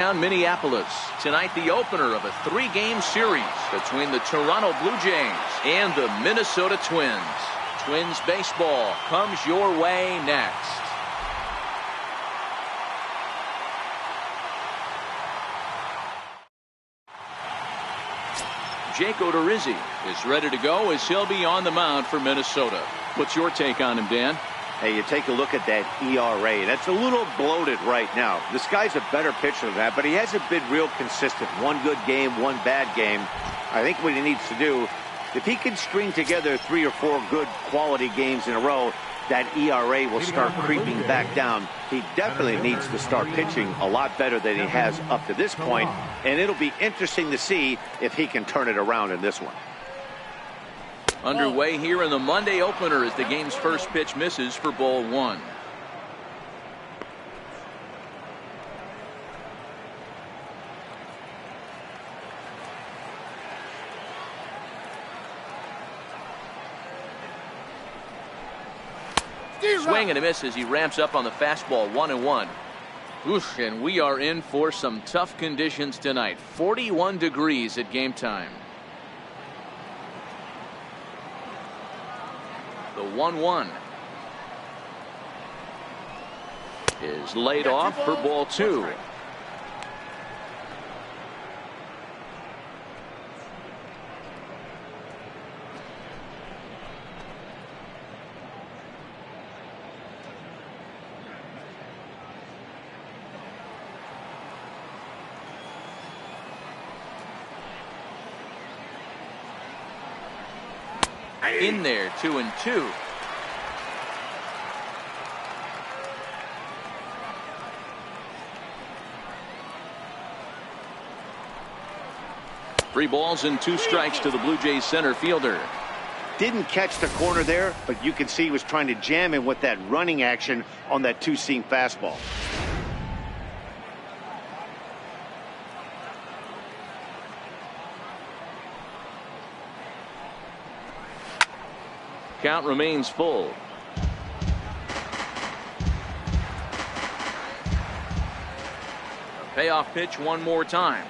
Minneapolis. Tonight, the opener of a 3-game series between the Toronto Blue Jays and the Minnesota Twins. Twins baseball comes your way next. Jake Odorizzi is ready to go as he'll be on the mound for Minnesota. What's your take on him, Dan? Hey, you take a look at that ERA. That's a little bloated right now. This guy's a better pitcher than that, but he hasn't been real consistent. One good game, one bad game. I think what he needs to do, if he can string together 3 or 4 good quality games in a row, that ERA will start creeping back down. He definitely needs to start pitching a lot better than he has up to this point, and it'll be interesting to see if he can turn it around in this one. Underway here in the Monday opener as the game's first pitch misses for ball 1. Swing and a miss as he ramps up on the fastball. 1-1. Oof, and we are in for some tough conditions tonight. 41 degrees at game time. The 1-1 is laid off for ball 2. In there, 2-2. Three balls and 2 strikes to the Blue Jays center fielder. Didn't catch the corner there, but you can see he was trying to jam him with that running action on that 2-seam fastball. Count remains full. A payoff pitch one more time.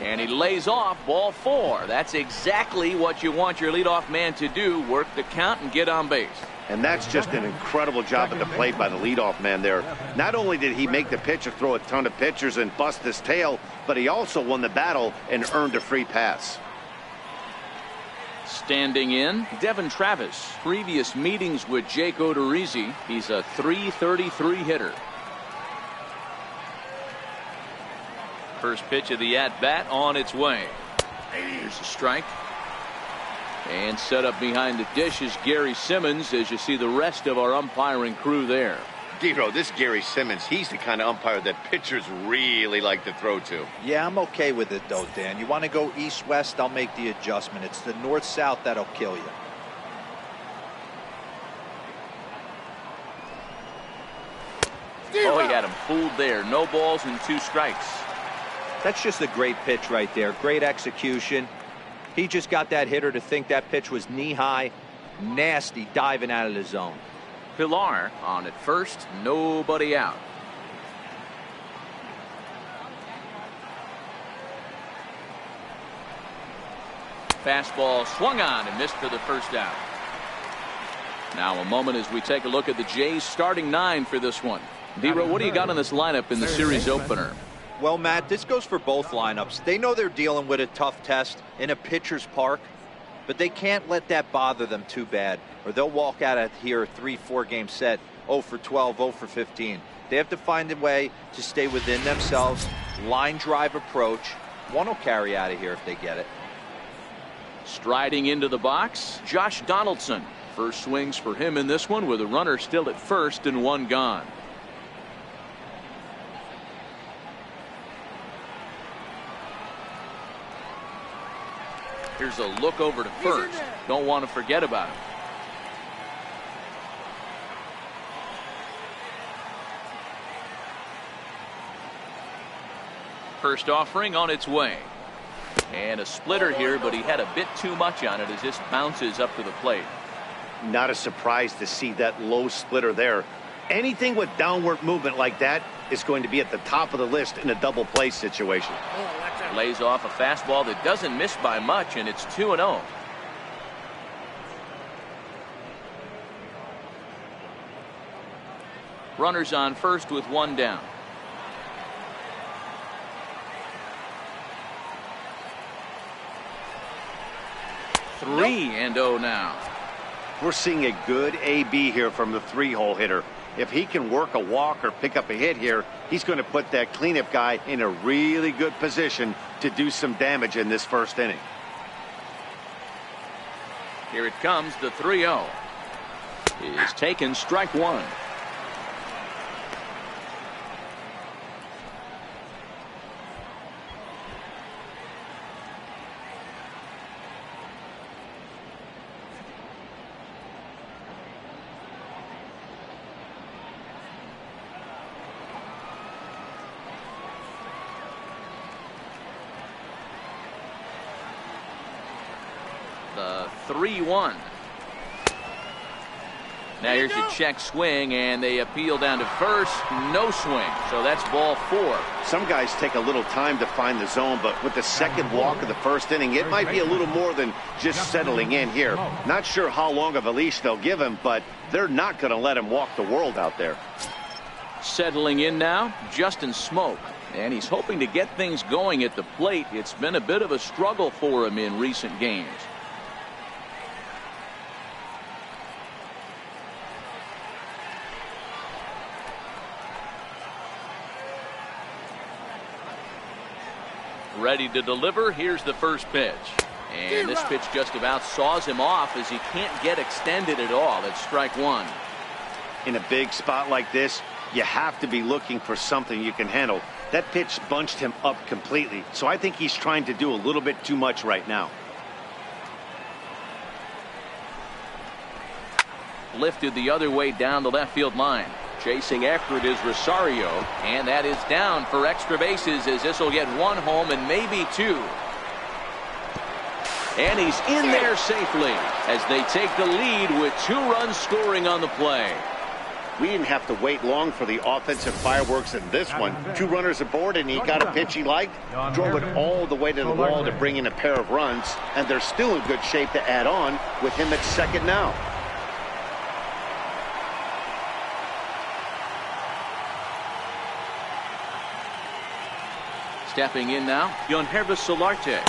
And he lays off ball 4. That's exactly what you want your leadoff man to do. Work the count and get on base. And that's just an incredible job at the plate by the leadoff man there. Not only did he make the pitcher throw a ton of pitchers and bust his tail, but he also won the battle and earned a free pass. Standing in, Devin Travis. Previous meetings with Jake Odorizzi. He's a .333 hitter. First pitch of the at-bat on its way. Here's a strike. And set up behind the dish is Gary Simmons as you see the rest of our umpiring crew there. Dero, this Gary Simmons, he's the kind of umpire that pitchers really like to throw to. Yeah, I'm okay with it though, Dan. You want to go east-west, I'll make the adjustment. It's the north-south that'll kill you. Oh, he had him fooled there. No balls and 2 strikes. That's just a great pitch right there. Great execution. He just got that hitter to think that pitch was knee-high. Nasty diving out of the zone. Pilar on at first, nobody out. Fastball swung on and missed for the first out. Now a moment as we take a look at the Jays starting 9 for this one. Dero, what do you got on this lineup in the series opener? Well, Matt, this goes for both lineups. They know they're dealing with a tough test in a pitcher's park, but they can't let that bother them too bad, or they'll walk out of here a 3-4 game set 0 for 12, 0 for 15. They have to find a way to stay within themselves. Line drive approach. One will carry out of here if they get it. Striding into the box, Josh Donaldson. First swings for him in this one with a runner still at first and 1 gone. Here's a look over to first. Don't want to forget about him. First offering on its way. And a splitter here, but he had a bit too much on it as this bounces up to the plate. Not a surprise to see that low splitter there. Anything with downward movement like that, is going to be at the top of the list in a double play situation. Lays off a fastball that doesn't miss by much, and it's 2-0. Runners on first with one down. 3-0 now. We're seeing a good AB here from the 3-hole hitter. If he can work a walk or pick up a hit here, he's going to put that cleanup guy in a really good position to do some damage in this first inning. Here it comes, the 3-0. Is taken, strike one. The 3-1. Now here's a check swing, and they appeal down to first. No swing, so that's ball 4. Some guys take a little time to find the zone, but with the second walk of the first inning, it might be a little more than just settling in here. Not sure how long of a leash they'll give him, but they're not going to let him walk the world out there. Settling in now, Justin Smoke. And he's hoping to get things going at the plate. It's been a bit of a struggle for him in recent games. Ready to deliver. Here's the first pitch. And this pitch just about saws him off as he can't get extended at all. It's strike one. In a big spot like this, you have to be looking for something you can handle. That pitch bunched him up completely, so I think he's trying to do a little bit too much right now. Lifted the other way down the left field line. Chasing after it is Rosario, and that is down for extra bases as this will get one home and maybe two. And he's in there safely as they take the lead with 2 runs scoring on the play. We didn't have to wait long for the offensive fireworks in this one. 2 runners aboard, and he got a pitch he liked, drove it all the way to the wall to bring in a pair of runs, and they're still in good shape to add on with him at second now. Stepping in now, Yonhervis Solarte.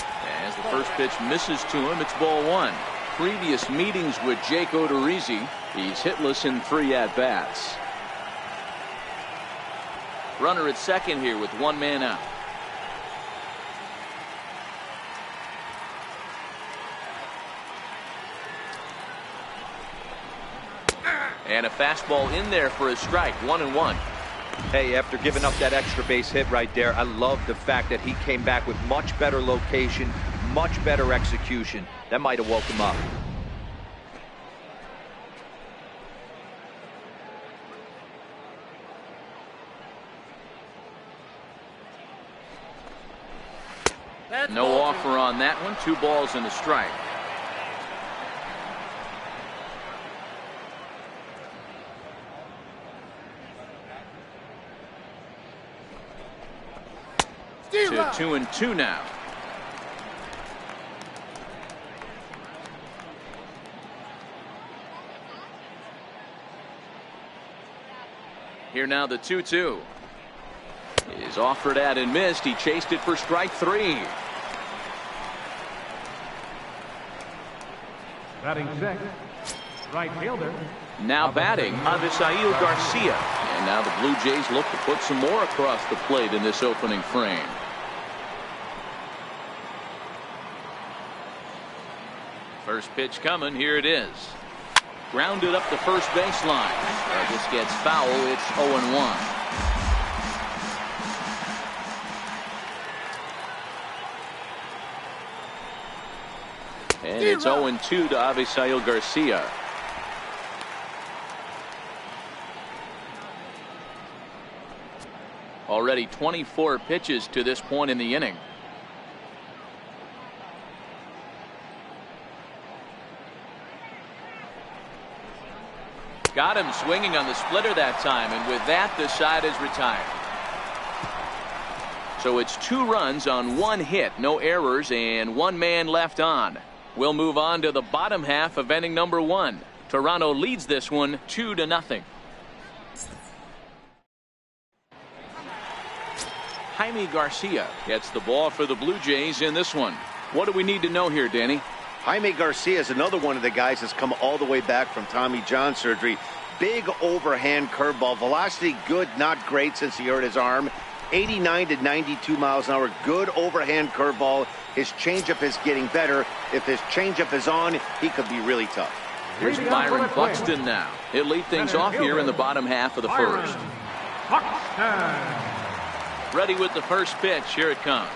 As the first pitch misses to him, it's ball 1. Previous meetings with Jake Odorizzi, he's hitless in 3 at-bats. Runner at second here with 1 man out. And a fastball in there for a strike, 1-1. Hey, after giving up that extra base hit right there, I love the fact that he came back with much better location, much better execution. That might have woke him up. No offer on that one. 2 balls and a strike. To 2-2 now. Here now the 2-2 is offered at and missed. He chased it for strike 3. Batting sixth, right fielder. Now batting, Avisail Garcia. And now the Blue Jays look to put some more across the plate in this opening frame. First pitch coming. Here it is. Grounded up the first baseline. This gets foul. It's 0-1. And it's 0-2 to Avisail Garcia. Already 24 pitches to this point in the inning. Got him swinging on the splitter that time, and with that the side is retired. So it's 2 runs on 1 hit, no errors, and 1 man left on. We'll move on to the bottom half of inning number 1. Toronto leads this one 2-0. Jaime Garcia gets the ball for the Blue Jays in this one. What do we need to know here, Danny? Jaime Garcia is another one of the guys that's come all the way back from Tommy John surgery. Big overhand curveball. Velocity good, not great since he hurt his arm. 89 to 92 miles an hour. Good overhand curveball. His changeup is getting better. If his changeup is on, he could be really tough. Here's Byron Buxton now. He'll lead things off here in the bottom half of the first. Ready with the first pitch. Here it comes.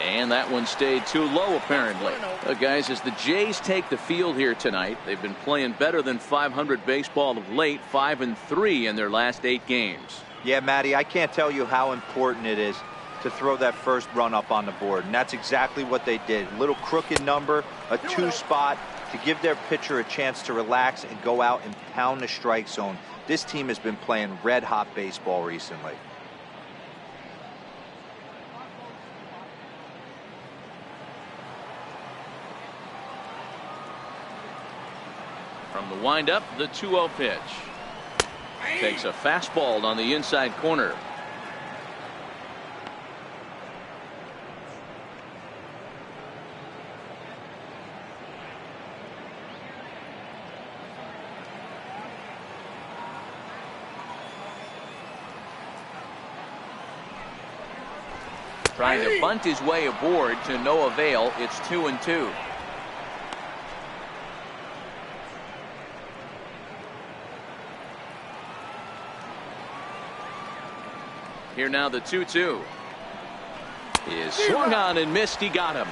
And that one stayed too low, apparently. Guys, as the Jays take the field here tonight, they've been playing better than .500 baseball of late, 5-3 in their last 8 games. Yeah, Matty, I can't tell you how important it is to throw that first run up on the board, and that's exactly what they did. A little crooked number, a 2 spot to give their pitcher a chance to relax and go out and pound the strike zone. This team has been playing red-hot baseball recently. From the windup, the 2-0 pitch. Takes a fastball on the inside corner. Trying to bunt his way aboard to no avail. It's 2-2. Here now the 2-2 is swung on and missed. He got him.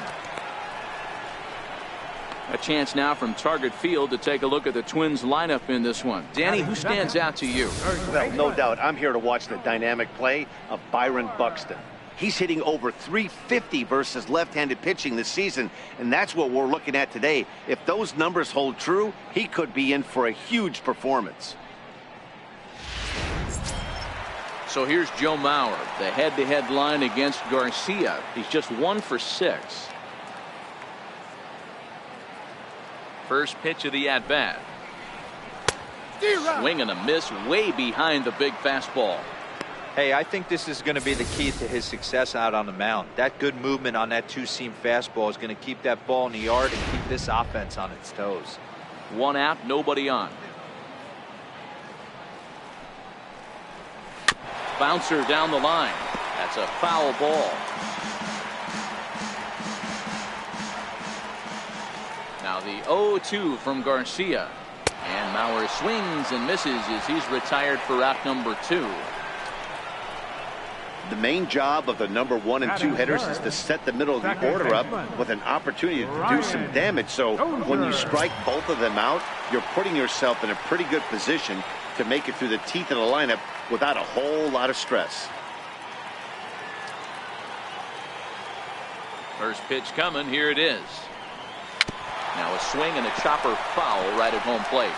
A chance now from Target Field to take a look at the Twins lineup in this one. Danny, who stands out to you? Well, no doubt. I'm here to watch the dynamic play of Byron Buxton. He's hitting over .350 versus left-handed pitching this season, and that's what we're looking at today. If those numbers hold true, he could be in for a huge performance. So here's Joe Mauer, the head-to-head line against Garcia. He's just 1 for 6. First pitch of the at-bat. Swing and a miss way behind the big fastball. Hey, I think this is going to be the key to his success out on the mound. That good movement on that 2-seam fastball is going to keep that ball in the yard and keep this offense on its toes. 1 out, nobody on. Bouncer down the line. That's a foul ball. Now the 0-2 from Garcia. And Mauer swings and misses as he's retired for out number 2. The main job of the number 1 and 2 hitters is to set the middle of the order up with an opportunity to do some damage. So when you strike both of them out, you're putting yourself in a pretty good position to make it through the teeth of the lineup without a whole lot of stress. First pitch coming. Here it is. Now a swing and a chopper foul right at home plate.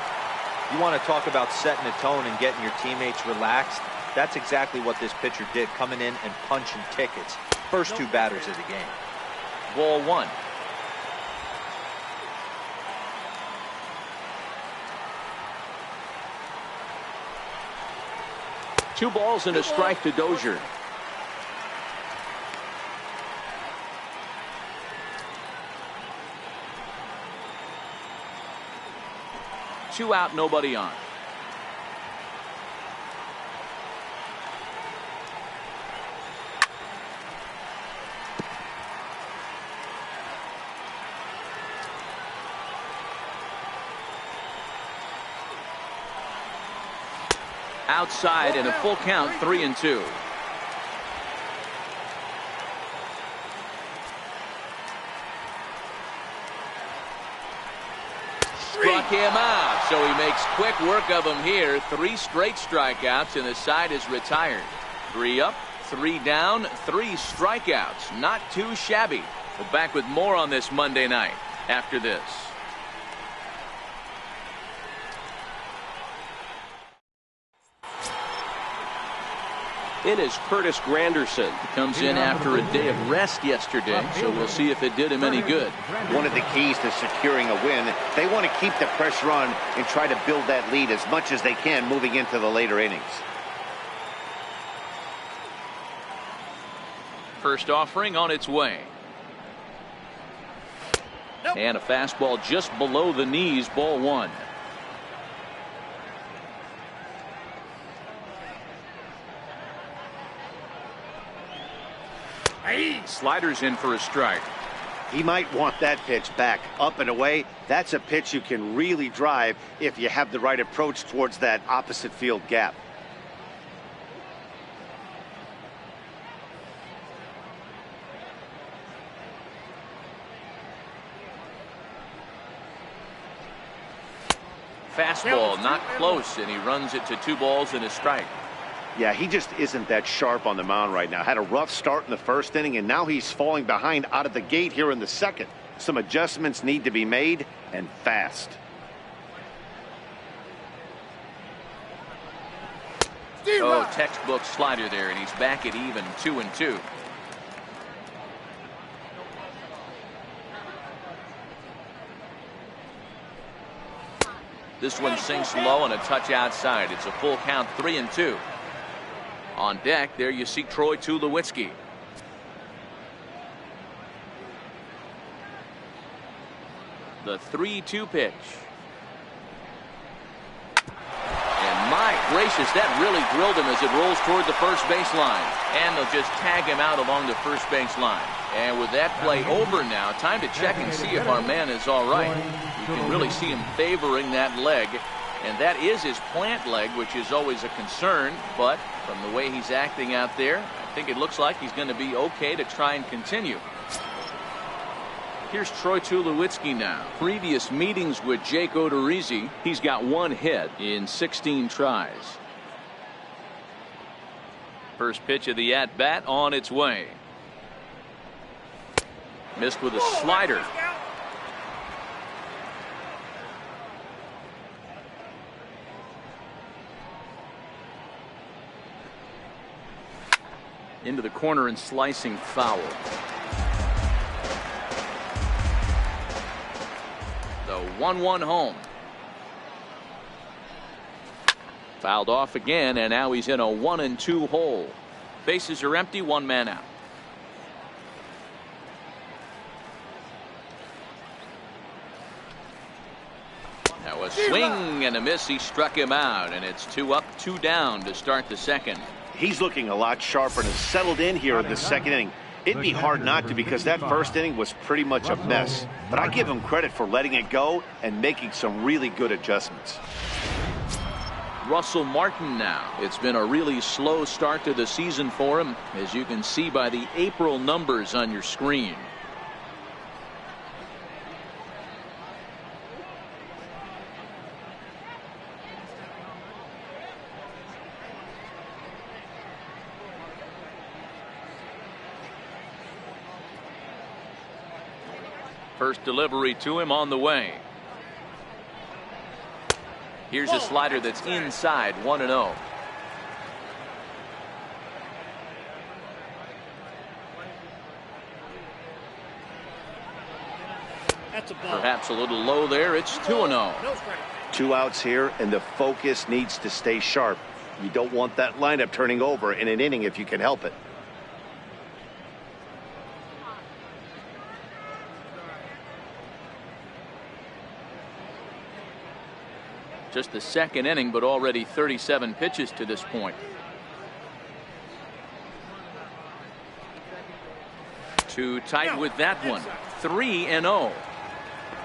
You want to talk about setting the tone and getting your teammates relaxed? That's exactly what this pitcher did, coming in and punching tickets. First 2 batters of the game. Ball 1. Two balls and a strike to Dozier. Two out, nobody on. Outside and a full count, 3-2. Struck him out, so he makes quick work of him here. 3 straight strikeouts, and the side is retired. 3 up, 3 down, 3 strikeouts. Not too shabby. We're back with more on this Monday night after this. It is Curtis Granderson. He comes in after a day of rest yesterday, so we'll see if it did him any good. One of the keys to securing a win, they want to keep the pressure on and try to build that lead as much as they can moving into the later innings. First offering on its way. And a fastball just below the knees, ball one. Sliders in for a strike. He might want that pitch back, up and away. That's a pitch you can really drive if you have the right approach towards that opposite field gap. Fastball not close, and he runs it to 2 balls and a strike. Yeah, he just isn't that sharp on the mound right now. Had a rough start in the first inning, and now he's falling behind out of the gate here in the second. Some adjustments need to be made, and fast. Oh, textbook slider there, and he's back at even 2-2. This one sinks low and a touch outside. It's a full count, 3-2. On deck, there you see Troy Tulowitzki. The 3-2 pitch. And my gracious, that really drilled him as it rolls toward the first baseline. And they'll just tag him out along the first baseline. And with that play over now, time to check and see if our man is all right. You can really see him favoring that leg. And that is his plant leg, which is always a concern. But from the way he's acting out there, I think it looks like he's going to be okay to try and continue. Here's Troy Tulowitzki now. Previous meetings with Jake Odorizzi, he's got 1 hit in 16 tries. First pitch of the at-bat on its way. Missed with a slider. Into the corner and slicing foul. The 1-1 home. Fouled off again, and now he's in a 1-2 hole. Bases are empty, 1 man out. Now a swing and a miss. He struck him out, and it's 2 up, 2 down to start the second. He's looking a lot sharper and has settled in here in the second inning. It'd be hard not to, because that first inning was pretty much a mess. But I give him credit for letting it go and making some really good adjustments. Russell Martin now. It's been a really slow start to the season for him, as you can see by the April numbers on your screen. First delivery to him on the way. Here's a slider that's inside, 1-0. Perhaps a little low there. It's 2-0. 2 outs here, and the focus needs to stay sharp. You don't want that lineup turning over in an inning if you can help it. Just the second inning, but already 37 pitches to this point. Too tight with that one. 3-0.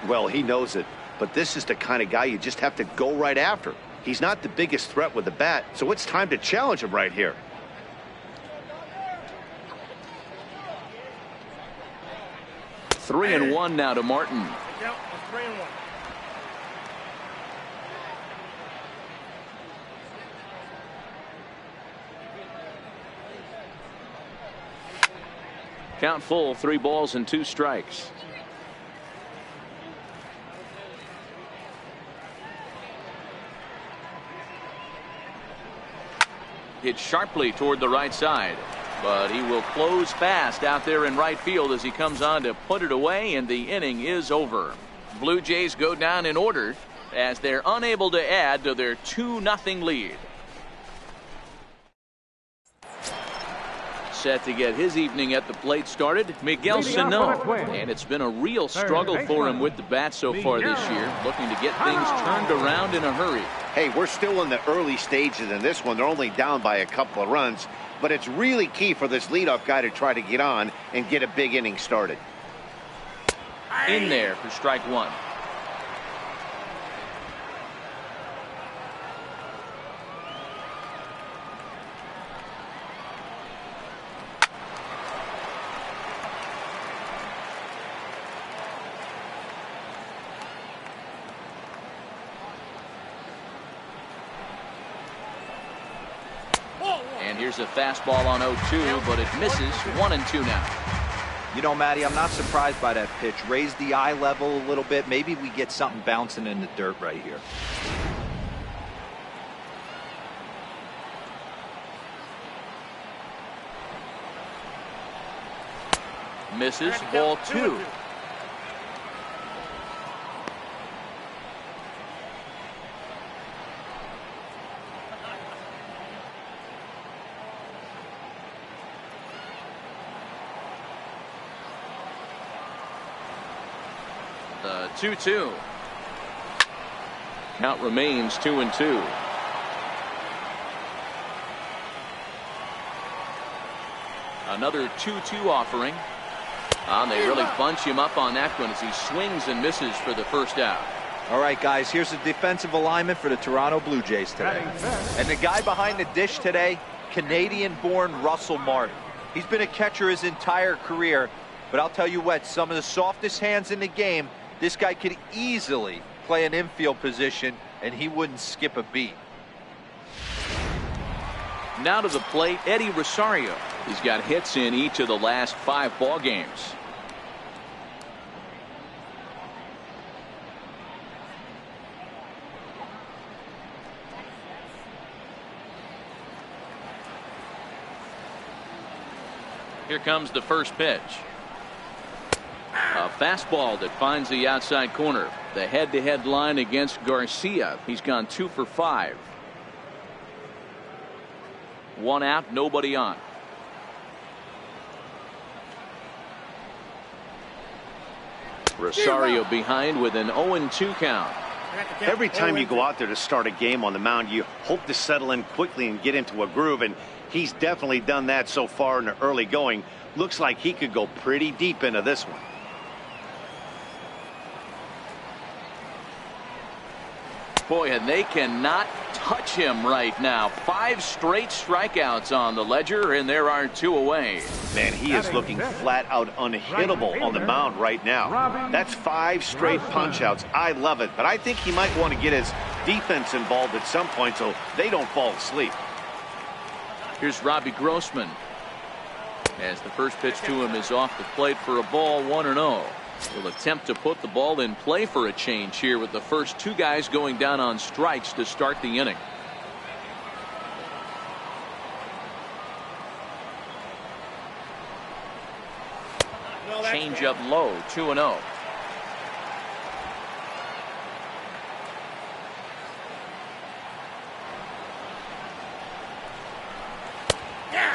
Well, he knows it, but this is the kind of guy you just have to go right after. He's not the biggest threat with the bat, so it's time to challenge him right here. Three and one now to Martin. Yep, 3-1. Count full, 3 balls and 2 strikes. hit sharply toward the right side. But he will close fast out there in right field as he comes on to put it away, and the inning is over. Blue Jays go down in order as they're unable to add to their 2-0 lead. Set to get his evening at the plate started, Miguel Sano. And it's been a real struggle for him with the bat so far this year, looking to get things turned around in a hurry. Hey, we're still in the early stages in this one. They're only down by a couple of runs, but it's really key for this leadoff guy to try to get on and get a big inning started. In there for strike one. And here's a fastball on 0-2, but it misses. 1-2 now. You know, Matty, I'm not surprised by that pitch. Raise the eye level a little bit. Maybe we get something bouncing in the dirt right here. Misses. Ball 2. The 2-2. Count remains 2-2. Another 2-2 offering. And they really bunch him up on that one as he swings and misses for the first out. All right, guys, here's the defensive alignment for the Toronto Blue Jays today. And the guy behind the dish today, Canadian-born Russell Martin. He's been a catcher his entire career, but I'll tell you what, some of the softest hands in the game, this guy could easily play an infield position, and he wouldn't skip a beat. Now to the plate, Eddie Rosario. He's got hits in each of the last 5 ball games. Here comes the first pitch. A fastball that finds the outside corner. The head-to-head line against Garcia. He's gone 2 for 5. 1 out, nobody on. Rosario behind with an 0-2 count. Every time you go out there to start a game on the mound, you hope to settle in quickly and get into a groove, and he's definitely done that so far in the early going. Looks like he could go pretty deep into this one. Boy, and they cannot touch him right now. 5 straight strikeouts on the ledger, and there are 2 away. Man, he is looking flat out unhittable on the mound right now. That's 5 straight punch-outs. I love it, but I think he might want to get his defense involved at some point so they don't fall asleep. Here's Robbie Grossman. As the first pitch to him is off the plate for a ball, 1-0. Will attempt to put the ball in play for a change here with the first 2 guys going down on strikes to start the inning. Change up low, 2-0.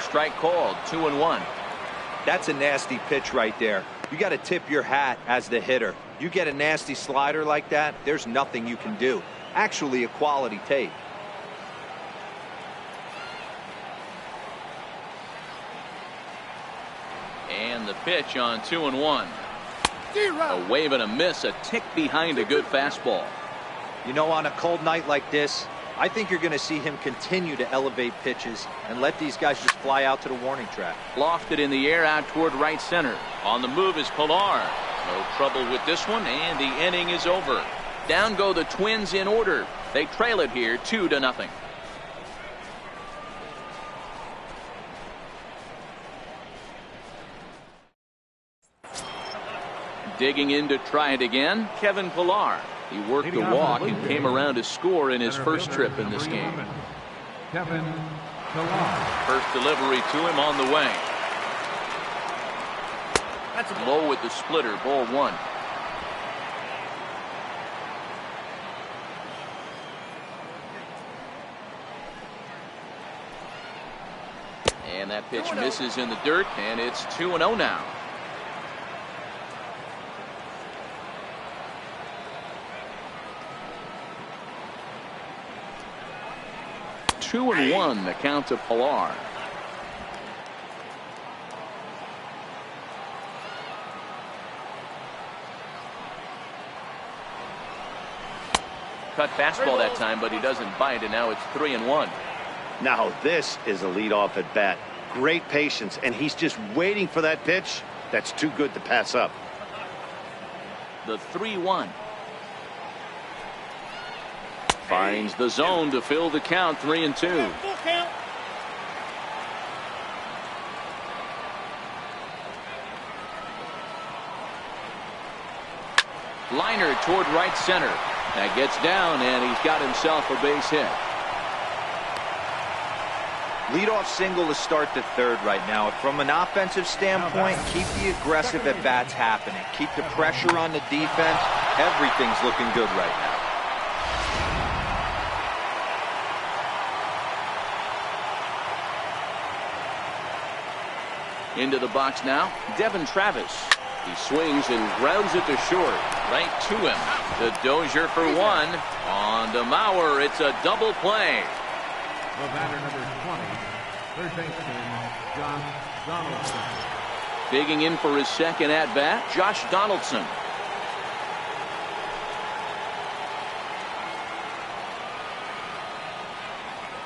Strike called, 2-1. That's a nasty pitch right there. You got to tip your hat as the hitter. You get a nasty slider like that, there's nothing you can do. Actually, a quality take. And the pitch on 2-1. A wave and a miss, a tick behind a good fastball. You know, on a cold night like this, I think you're going to see him continue to elevate pitches and let these guys just fly out to the warning track. Lofted in the air out toward right center. On the move is Pilar. No trouble with this one, and the inning is over. Down go the Twins in order. They trail it here 2-0. Digging in to try it again, Kevin Pilar. He worked the walk and came around to score in his first trip in this game. Kevin First delivery to him on the way. That's low with the splitter. Ball 1. And that pitch misses in the dirt, and it's 2-0 now. Two and 1, the count to Pilar. Cut fastball that time, but he doesn't bite, and now it's 3-1. Now this is a leadoff at bat. Great patience, and he's just waiting for that pitch. That's too good to pass up. The 3-1. Finds the zone to fill the count. 3-2. Liner toward right center. That gets down, and he's got himself a base hit. Leadoff single to start the third right now. From an offensive standpoint, keep the aggressive at bats happening. Keep the pressure on the defense. Everything's looking good right now. Into the box now, Devin Travis. He swings and grounds it to short. Right to him. The Dozier for 1. On to Mauer. It's a double play. The batter number 20, third baseman, Josh Donaldson. Digging in for his second at-bat, Josh Donaldson.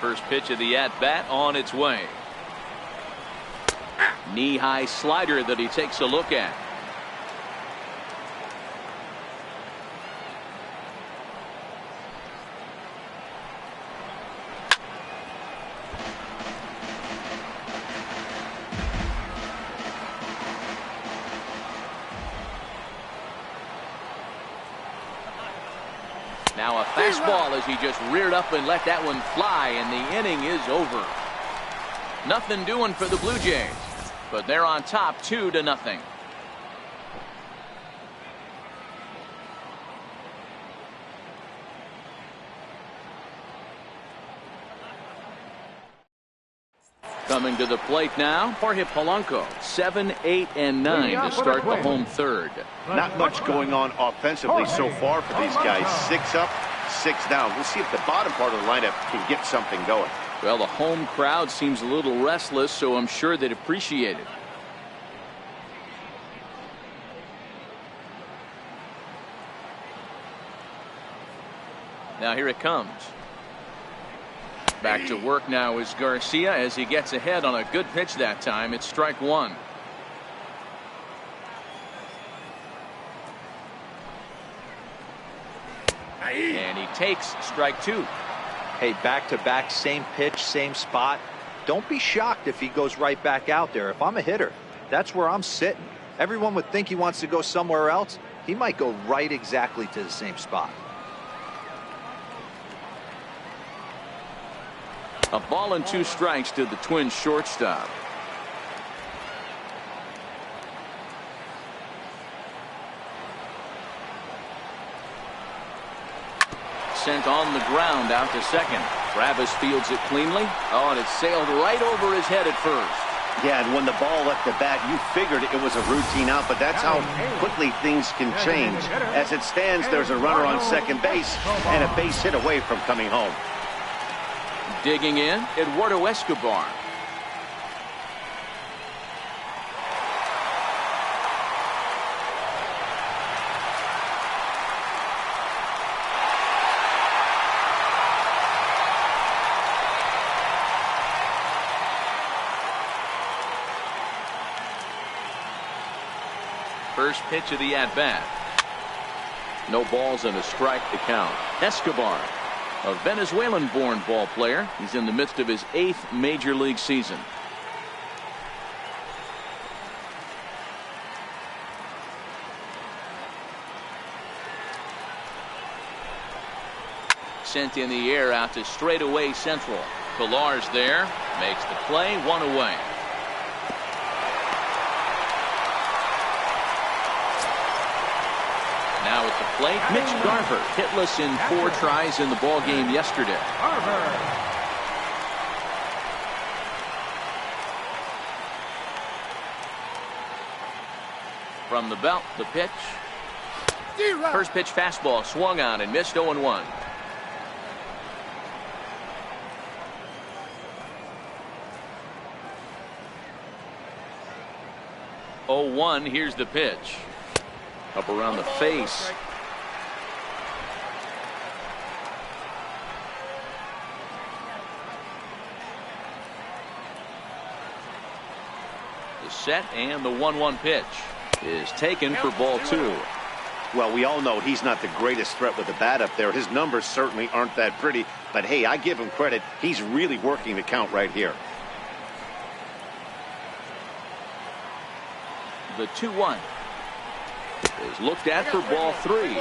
First pitch of the at-bat on its way. Knee-high slider that he takes a look at. Now a fastball as he just reared up and let that one fly, and the inning is over. Nothing doing for the Blue Jays, but they're on top 2-0. Coming to the plate now, Jorge Polanco. 7, 8, and 9 to start the home third. Not much going on offensively so far for these guys. 6 up, 6 down. We'll see if the bottom part of the lineup can get something going. Well, the home crowd seems a little restless, so I'm sure they'd appreciate it. Now here it comes. Back to work now is Garcia as he gets ahead on a good pitch that time. It's strike 1. And he takes strike 2. Hey, back-to-back, same pitch, same spot. Don't be shocked if he goes right back out there. If I'm a hitter, that's where I'm sitting. Everyone would think he wants to go somewhere else. He might go right exactly to the same spot. A ball and 2 strikes to the Twins shortstop. Sent on the ground out to second. Travis fields it cleanly. Oh, and it sailed right over his head at first. Yeah, and when the ball left the bat, you figured it was a routine out, but that's how quickly things can change. As it stands, there's a runner on second base and a base hit away from coming home. Digging in, Eduardo Escobar. First pitch of the at-bat. No balls and a strike to count. Escobar, a Venezuelan-born ball player. He's in the midst of his 8th major league season. Sent in the air out to straightaway central. Pilar's there. Makes the play, 1 away. Now at the plate, Mitch Garver, hitless in 4 tries in the ball game yesterday. From the belt, the pitch. First pitch fastball swung on and missed, 0-1. Here's the pitch. Up around the face. The set and the 1-1 pitch is taken for ball 2. Well, we all know he's not the greatest threat with the bat up there. His numbers certainly aren't that pretty. But, hey, I give him credit. He's really working the count right here. The 2-1 is looked at for ball 3.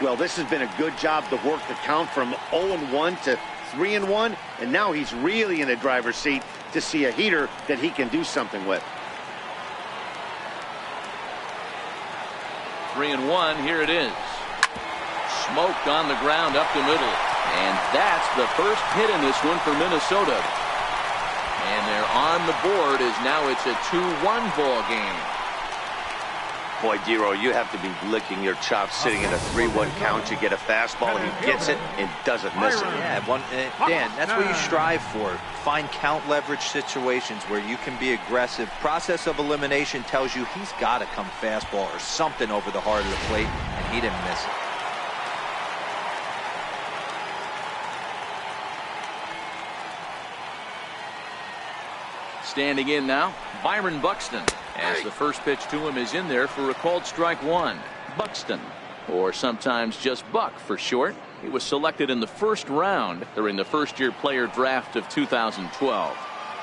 Well, this has been a good job to work the count from 0-1 to 3-1. And now he's really in the driver's seat to see a heater that he can do something with. 3-1, here it is. Smoked on the ground up the middle. And that's the first hit in this one for Minnesota. And they're on the board as now it's a 2-1 ball game. Boy, Dero, you have to be licking your chops sitting in a 3-1 count. You get a fastball, he gets it and doesn't miss it. Yeah, Dan, that's what you strive for. Find count leverage situations where you can be aggressive. Process of elimination tells you he's got to come fastball or something over the heart of the plate, and he didn't miss it. Standing in now, Byron Buxton, as the first pitch to him is in there for a called strike 1. Buxton, or sometimes just Buck for short. He was selected in the first round during the first-year player draft of 2012.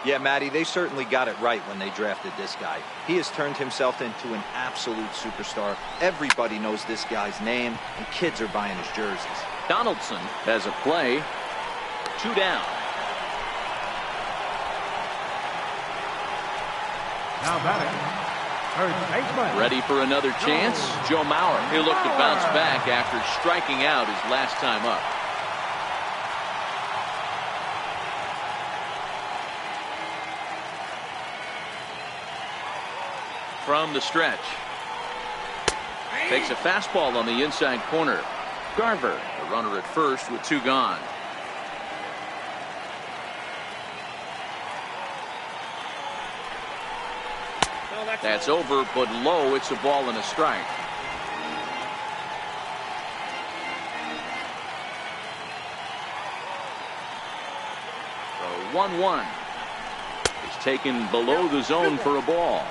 Yeah, Matty, they certainly got it right when they drafted this guy. He has turned himself into an absolute superstar. Everybody knows this guy's name, and kids are buying his jerseys. Donaldson has a play. 2 down. Now batting, third baseman. Ready for another chance? Joe Mauer. He'll look to bounce back after striking out his last time up. From the stretch. Takes a fastball on the inside corner. Garver, the runner at first with 2 gone. That's over, but low. It's a ball and a strike. The 1-1 is taken below the zone for a ball.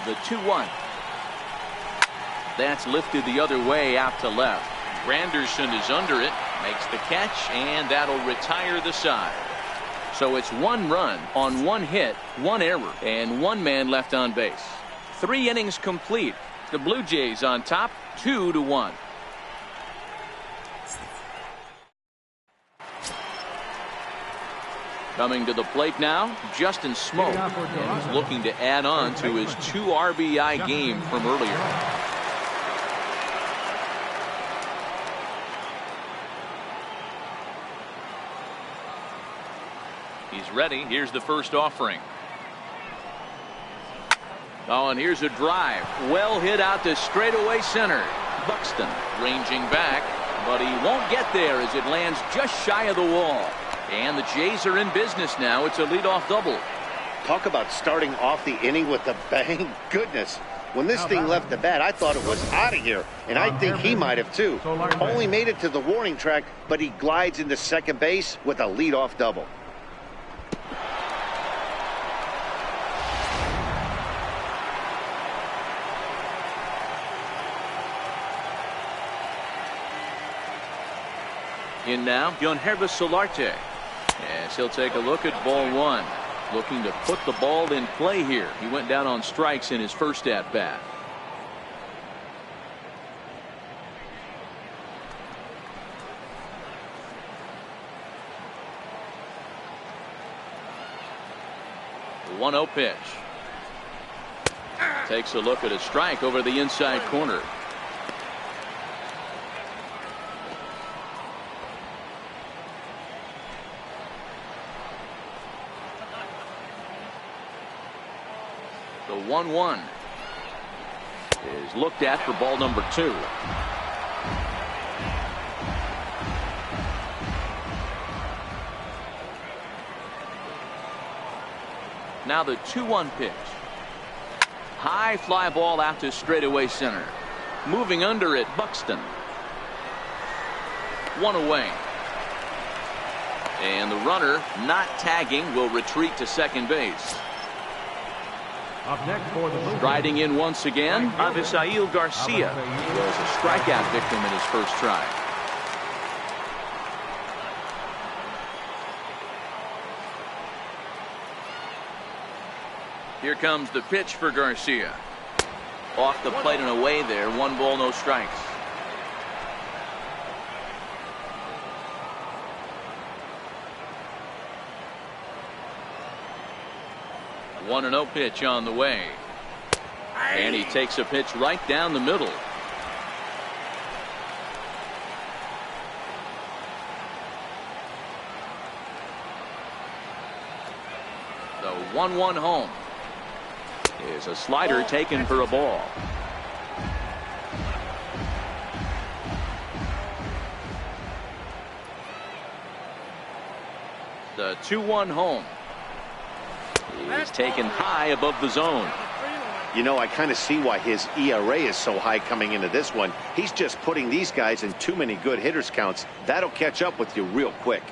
The 2-1. That's lifted the other way out to left. Granderson is under it, makes the catch, and that'll retire the side. So it's 1 run on 1 hit, 1 error, and 1 man left on base. 3 innings complete. The Blue Jays on top, 2-1. Coming to the plate now, Justin Smoke, and he's looking to add on to his 2 RBI game from earlier. He's ready. Here's the first offering. Oh, and here's a drive. Well hit out to straightaway center. Buxton ranging back, but he won't get there as it lands just shy of the wall. And the Jays are in business now. It's a leadoff double. Talk about starting off the inning with a bang. Goodness. When this thing left the bat, I thought it was out of here, and I think he might have too. Only made it to the warning track, but he glides into second base with a leadoff double. In now, Yonhervis Solarte, as he'll take a look at ball 1. Looking to put the ball in play here. He went down on strikes in his first at bat. 1-0 pitch. Takes a look at a strike over the inside corner. The 1-1 is looked at for ball number 2. Now the 2-1 pitch. High fly ball out to straightaway center. Moving under it, Buxton. 1 away. And the runner, not tagging, will retreat to second base. Up next for the Striding in once again, Avisail Garcia was a strikeout victim in his first try. Here comes the pitch for Garcia. Off the plate and away there. 1 ball, no strikes. The 1-0 pitch on the way. And he takes a pitch right down the middle. The 1-1 home is a slider taken for a ball. The 2-1 home is taken high above the zone. You know, I kind of see why his ERA is so high coming into this one. He's just putting these guys in too many good hitters counts. That'll catch up with you real quick.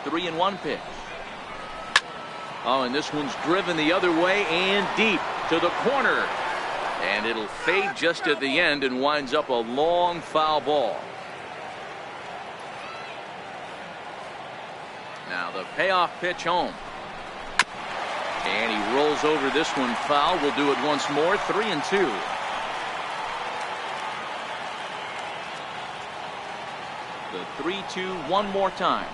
The 3-1 pitch. Oh, and this one's driven the other way and deep to the corner. And it'll fade just at the end and winds up a long foul ball. Now the payoff pitch home. And he rolls over this one foul. We'll do it once more. 3-2. The 3-2 one more time.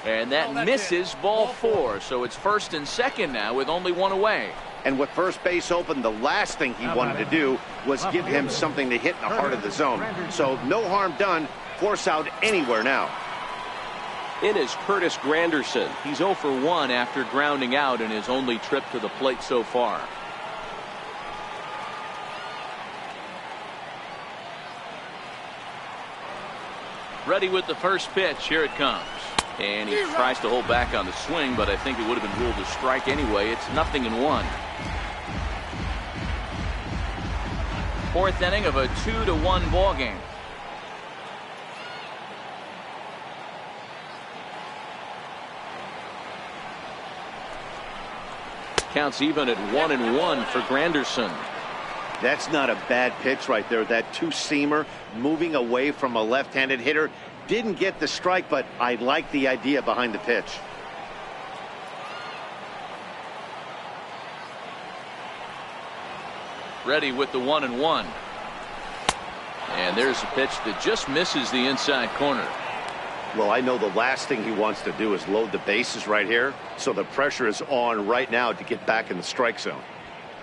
And that misses ball 4. So it's first and second now with only 1 away. And with first base open, the last thing he wanted to do was give him something to hit in the heart of the zone. So no harm done. Force out anywhere now. In is Curtis Granderson. He's 0 for 1 after grounding out in his only trip to the plate so far. Ready with the first pitch. Here it comes. And he tries to hold back on the swing, but I think it would have been ruled a strike anyway. It's 0-1. 4th inning of a 2-1 ball game. Counts even at 1-1 for Granderson. That's not a bad pitch right there. That two-seamer moving away from a left-handed hitter. Didn't get the strike, but I like the idea behind the pitch. Ready with the 1-1. And there's a pitch that just misses the inside corner. Well, I know the last thing he wants to do is load the bases right here. So the pressure is on right now to get back in the strike zone.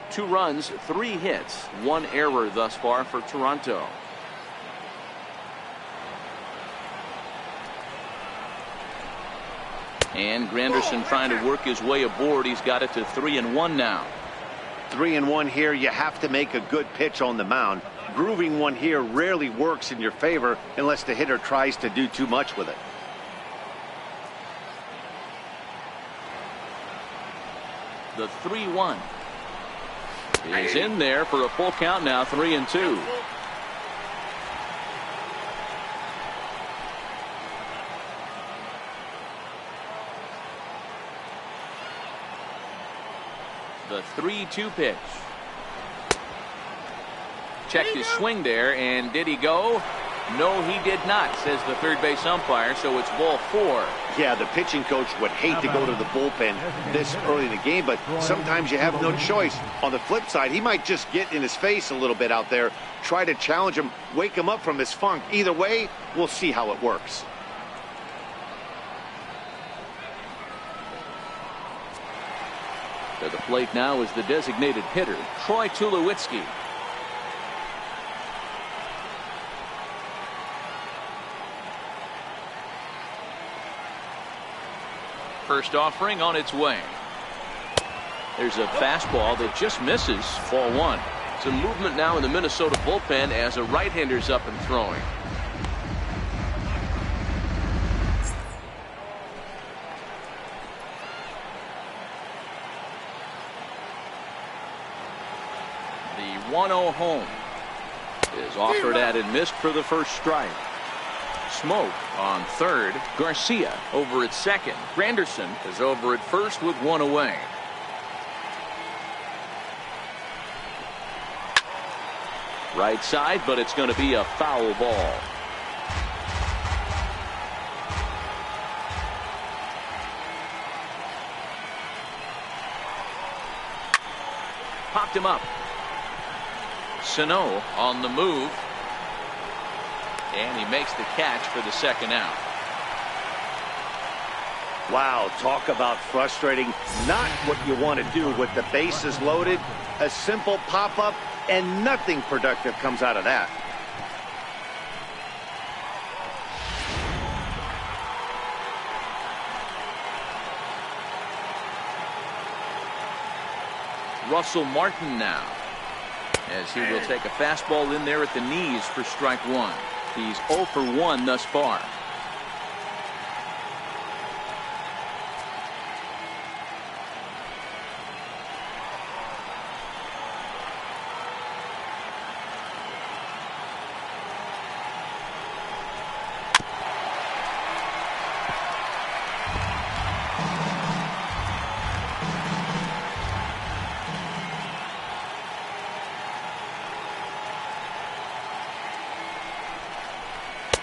2 runs, 3 hits, 1 error thus far for Toronto. And Granderson trying to work his way aboard. He's got it to 3-1 now. 3-1 here. You have to make a good pitch on the mound. Grooving one here rarely works in your favor unless the hitter tries to do too much with it. The 3-1 is in there for a full count now. 3-2. The 3-2 pitch. Checked his swing there, and did he go? No, he did not, says the third base umpire, so it's ball 4. Yeah, the pitching coach would hate to go to the bullpen this early in the game, but sometimes you have no choice. On the flip side, he might just get in his face a little bit out there, try to challenge him, wake him up from his funk. Either way, we'll see how it works. To the plate now is the designated hitter, Troy Tulowitzki. First offering on its way. There's a fastball that just misses. Ball 1. Some movement now in the Minnesota bullpen as a right-hander's up and throwing. The 1-0 home is offered at and missed for the first strike. Smoke on third. Garcia over at second. Granderson is over at first with 1 away. Right side, but it's going to be a foul ball. Popped him up. Sano on the move. And he makes the catch for the second out. Wow, talk about frustrating. Not what you want to do with the bases loaded. A simple pop-up, and nothing productive comes out of that. Russell Martin now, as he will take a fastball in there at the knees for strike 1. He's 0 for 1 thus far.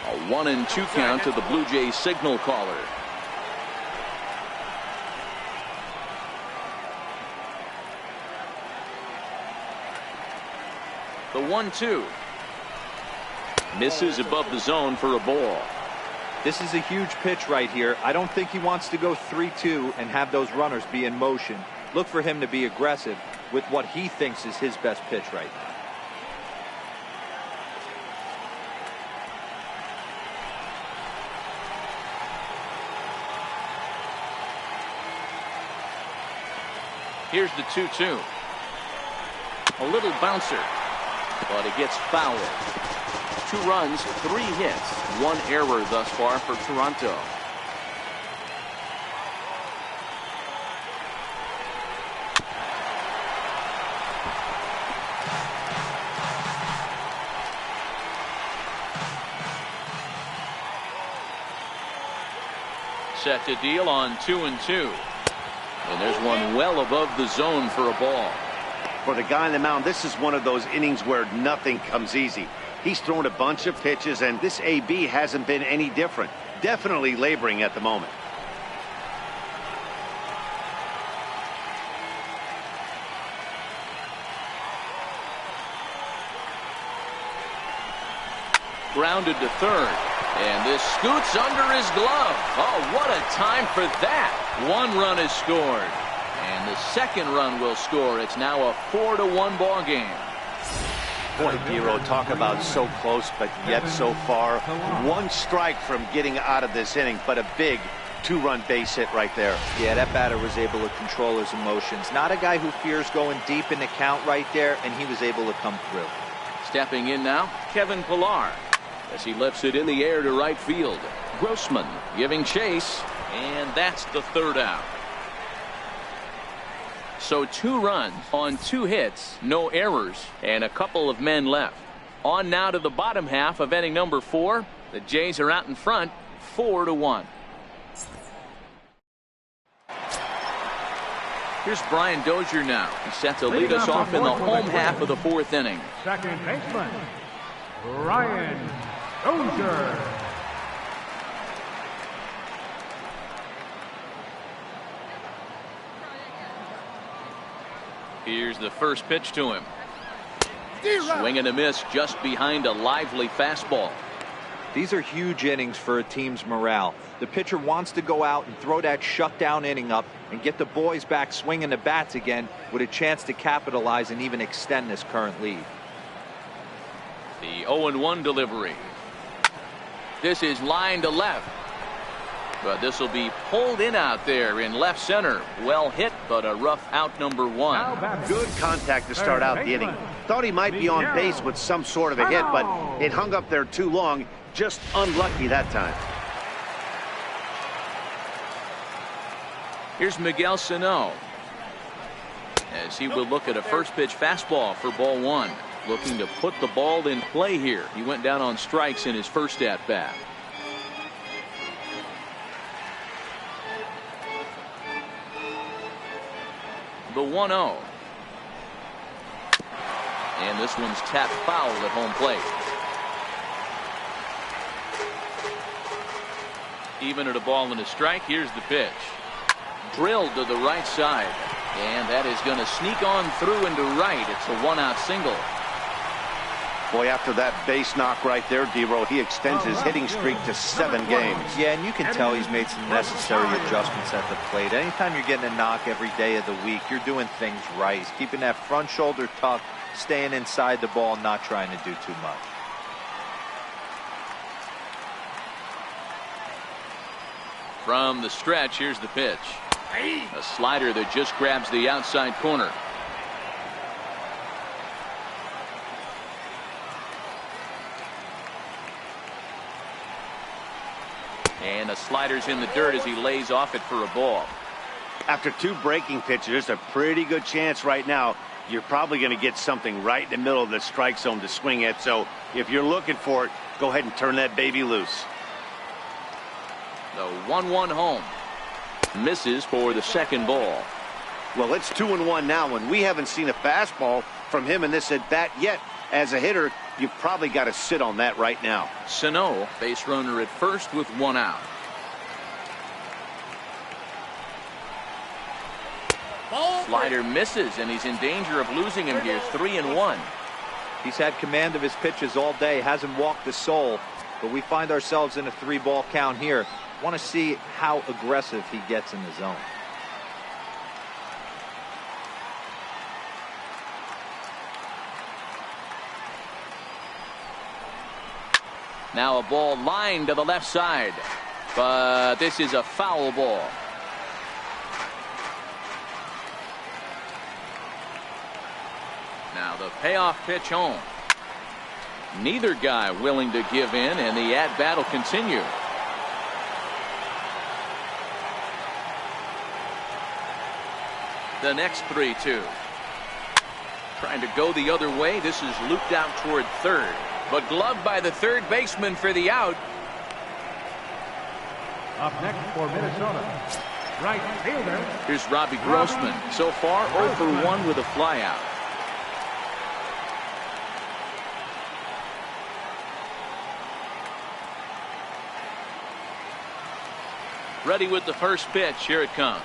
A 1-2 count to the Blue Jays signal caller. The 1-2 misses above the zone for a ball. This is a huge pitch right here. I don't think he wants to go 3-2 and have those runners be in motion. Look for him to be aggressive with what he thinks is his best pitch right now. Here's the 2-2. A little bouncer, but it gets fouled. 2 runs, 3 hits, 1 error thus far for Toronto. Set to deal on 2-2. And there's one well above the zone for a ball. For the guy on the mound, this is one of those innings where nothing comes easy. He's thrown a bunch of pitches, and this AB hasn't been any different. Definitely laboring at the moment. Grounded to third. And this scoots under his glove. Oh, what a time for that. 1 run is scored. And the second run will score. It's now a 4-1 ball game. Boy, Giro, talk about so close, but yet so far. 1 strike from getting out of this inning, but a big 2-run base hit right there. Yeah, that batter was able to control his emotions. Not a guy who fears going deep in the count right there, and he was able to come through. Stepping in now, Kevin Pillar, as he lifts it in the air to right field. Grossman giving chase, and that's the third out. So 2 runs on 2 hits, no errors, and a couple of men left. On now to the bottom half of inning number 4. The Jays are out in front, 4-1. Here's Brian Dozier now. He's set to lead us off in the home half of the 4th inning. Second baseman, Brian Dozier. Here's the first pitch to him. Swing and a miss just behind a lively fastball. These are huge innings for a team's morale. The pitcher wants to go out and throw that shutdown inning up and get the boys back swinging the bats again with a chance to capitalize and even extend this current lead. The 0-1 delivery. This is line to left. But this will be pulled in out there in left center. Well hit, but a rough out number one. Good contact to start out the inning. Thought he might be on base with some sort of a hit, but it hung up there too long. Just unlucky that time. Here's Miguel Sano, as he will look at a first pitch fastball for ball one. Looking to put the ball in play here. He went down on strikes in his first at bat. The 1-0. And this one's tapped foul at home plate. Even at a ball and a strike, here's the pitch. Drilled to the right side. And that is going to sneak on through into right. It's a one-out single. Boy, after that base knock right there, D-Row, he extends his hitting streak to 7 games. Yeah, and you can tell he's made some necessary adjustments at the plate. Anytime you're getting a knock every day of the week, you're doing things right. He's keeping that front shoulder tucked, staying inside the ball, not trying to do too much. From the stretch, here's the pitch. A slider that just grabs the outside corner. And the slider's in the dirt as he lays off it for a ball. After 2 breaking pitches, there's a pretty good chance right now you're probably going to get something right in the middle of the strike zone to swing at. So if you're looking for it, go ahead and turn that baby loose. The 1-1 home. Misses for the second ball. Well, it's 2-1 now, and we haven't seen a fastball from him in this at bat yet. As a hitter, you've probably got to sit on that right now. Sano, base runner at first with 1 out. Slider misses, and he's in danger of losing him here. 3-1. He's had command of his pitches all day, hasn't walked a soul, but we find ourselves in a 3-ball count here. Want to see how aggressive he gets in the zone. Now a ball lined to the left side, but this is a foul ball. Now the payoff pitch home. Neither guy willing to give in, and the at-bat will continue. The next 3-2. Trying to go the other way. This is looped out toward third, but gloved by the third baseman for the out. Up next for Minnesota, right fielder. Here's Robbie Grossman. So far 0 for 1 with a flyout. Ready with the first pitch. Here it comes.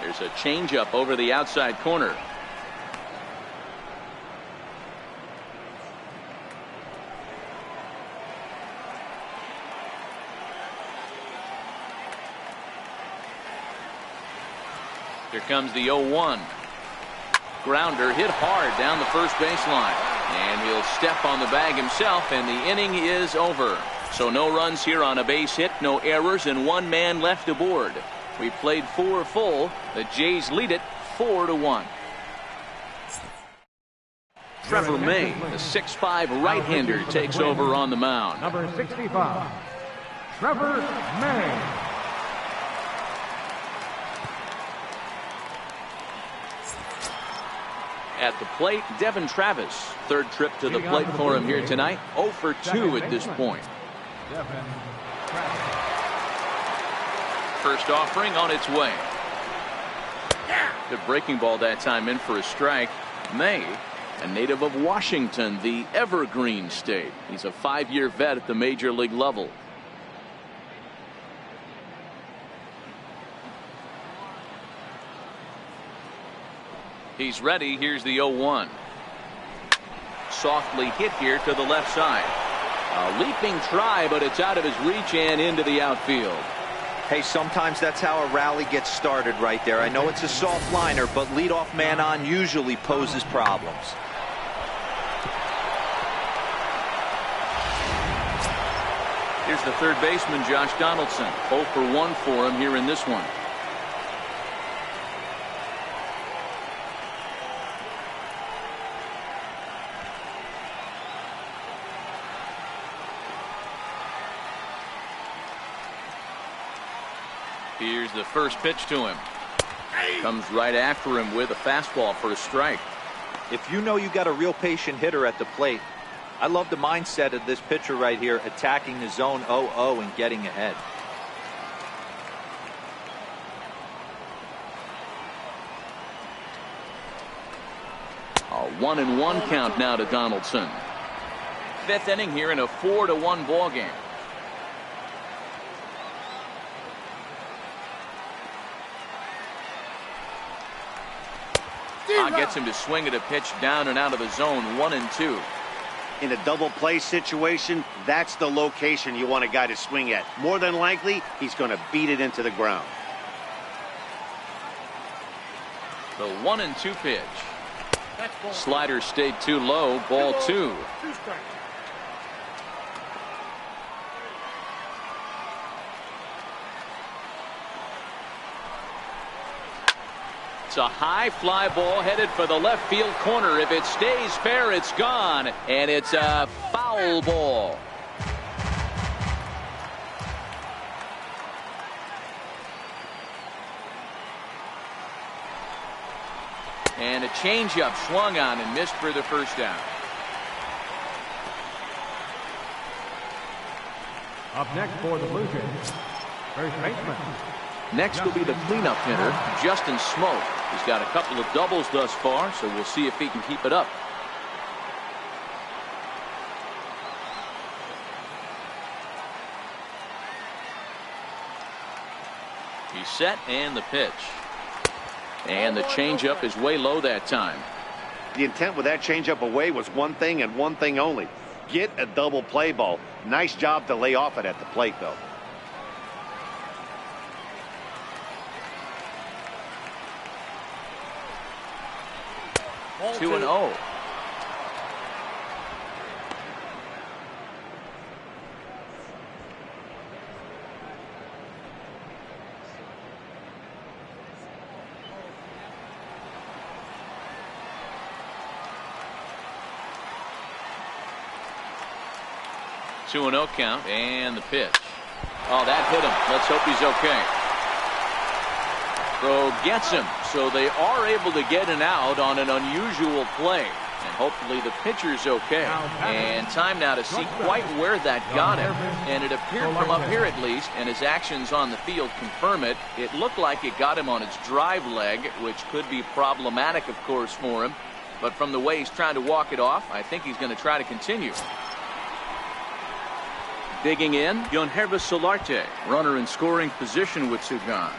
There's a changeup over the outside corner. Here comes the 0-1. Grounder hit hard down the first baseline. And he'll step on the bag himself, and the inning is over. So no runs here on a base hit, no errors, and 1 man left aboard. We played 4 full. The Jays lead it 4-1. Trevor May, the 6'5" right-hander, takes over on the mound. Number 65, Trevor May. At the plate, Devin Travis. Third trip to the plate for him here tonight. 0 for 2 at this point. Devin Travis. First offering on its way. The breaking ball that time in for a strike. May A native of Washington, the Evergreen State. He's a 5-year vet at the major league level. He's ready. Here's the 0-1. Softly hit here to the left side. A leaping try, but it's out of his reach and into the outfield. Hey, sometimes that's how a rally gets started right there. I know it's a soft liner, but leadoff man on usually poses problems. Here's the third baseman, Josh Donaldson. 0 for 1 for him here in this one. Here's the first pitch to him. Comes right after him with a fastball for a strike. If you know you got a real patient hitter at the plate, I love the mindset of this pitcher right here, attacking the zone 0-0 and getting ahead. A 1-1 count now to Donaldson. Fifth inning here in a 4-1 ball game. Gets him to swing at a pitch down and out of the zone. 1-2. In a double play situation, that's the location you want a guy to swing at. More than likely, he's going to beat it into the ground. The 1-2 pitch. Slider stayed too low. Ball 2. It's a high fly ball headed for the left field corner. If it stays fair, it's gone. And it's a foul ball. And a changeup swung on and missed for the first down. Up next for the Blue Jays, first baseman. Next will be the cleanup hitter, Justin Smoke. He's got a couple of doubles thus far, so we'll see if he can keep it up. He's set, and the pitch. And the changeup is way low that time. The intent with that changeup away was one thing and one thing only. Get a double play ball. Nice job to lay off it at the plate, though. 2-0. Two and 0 count, and the pitch. Oh, that hit him. Let's hope he's okay. Throw gets him, so they are able to get an out on an unusual play. And hopefully the pitcher's okay. And time now to see quite where that got him. And it appeared from up here at least, and his actions on the field confirm it. It looked like it got him on his drive leg, which could be problematic, of course, for him. But from the way he's trying to walk it off, I think he's going to try to continue. Digging in, Yonhervis Solarte, runner in scoring position with Sugan.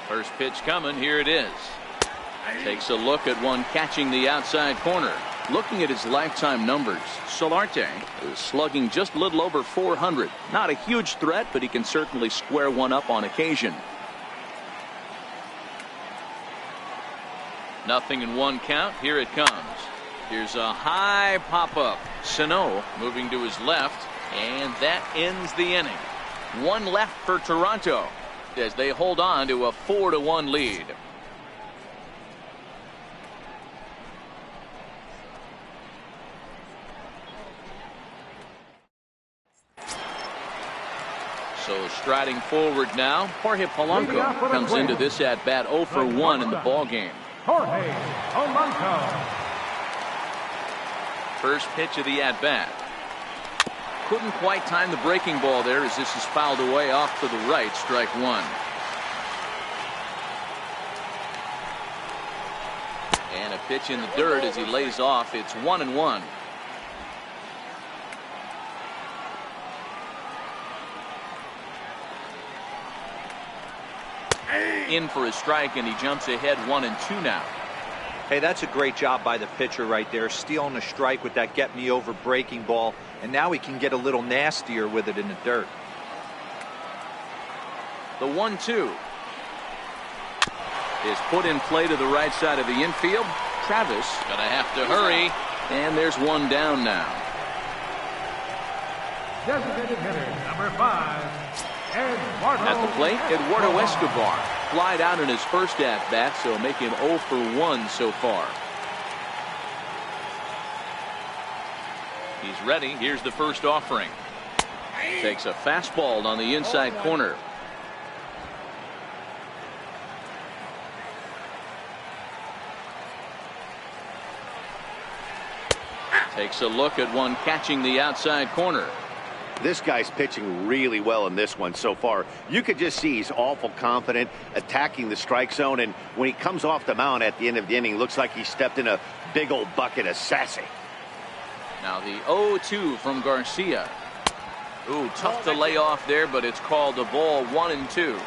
First pitch coming. Here it is. Takes a look at one catching the outside corner. Looking at his lifetime numbers, Solarte is slugging just a little over 400. Not a huge threat, but he can certainly square one up on occasion. 0-1 count. Here it comes. Here's a high pop-up. Sano moving to his left, and that ends the inning. One left for Toronto as they hold on to a 4-1 lead. So striding forward now, Jorge Polanco comes into this at bat 0 for 1 in the ball game. Jorge Polanco. First pitch of the at bat. Couldn't quite time the breaking ball there as this is fouled away off to the right. Strike one. And a pitch in the dirt as he lays off. It's 1-1. In for a strike, and he jumps ahead 1-2 now. Hey, that's a great job by the pitcher right there, stealing a strike with that get me over breaking ball, and now he can get a little nastier with it in the dirt. The 1-2 is put in play to the right side of the infield. Travis gonna have to hurry, and there's one down now. Designated hitter number 5. At the plate, Eduardo Escobar flied out in his first at-bat, so make him 0 for 1 so far. He's ready. Here's the first offering. Takes a fastball on the inside corner. Takes a look at one catching the outside corner. This guy's pitching really well in this one so far. You could just see he's awful confident, attacking the strike zone, and when he comes off the mound at the end of the inning, looks like he stepped in a big old bucket of sassy. Now the 0-2 from Garcia. Ooh, tough to lay off there, but it's called a ball. 1-2.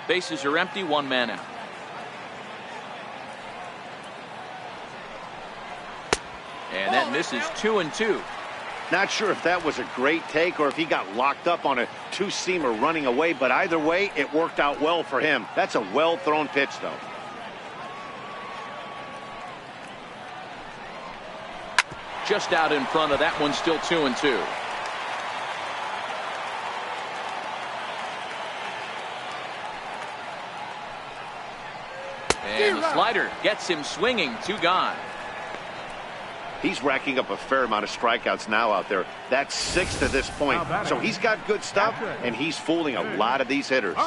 Bases are empty, one man out. And that misses 2-2. Not sure if that was a great take or if he got locked up on a two-seamer running away, but either way, it worked out well for him. That's a well-thrown pitch, though. Just out in front of that one, still 2-2. And the slider gets him swinging. 2 gone. He's racking up a fair amount of strikeouts now out there. That's 6 to this point. So he's got good stuff, and he's fooling a lot of these hitters.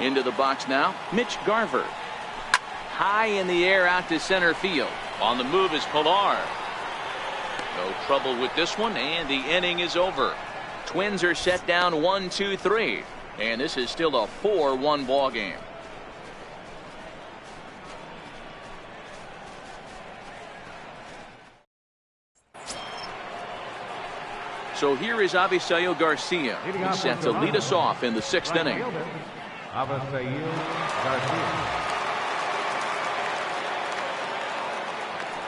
Into the box now, Mitch Garver. High in the air out to center field. On the move is Pilar. No trouble with this one, and the inning is over. Twins are set down 1-2-3, and this is still a 4-1 ball game. So here is Avisail Garcia, who's set to lead us off in the 6th inning.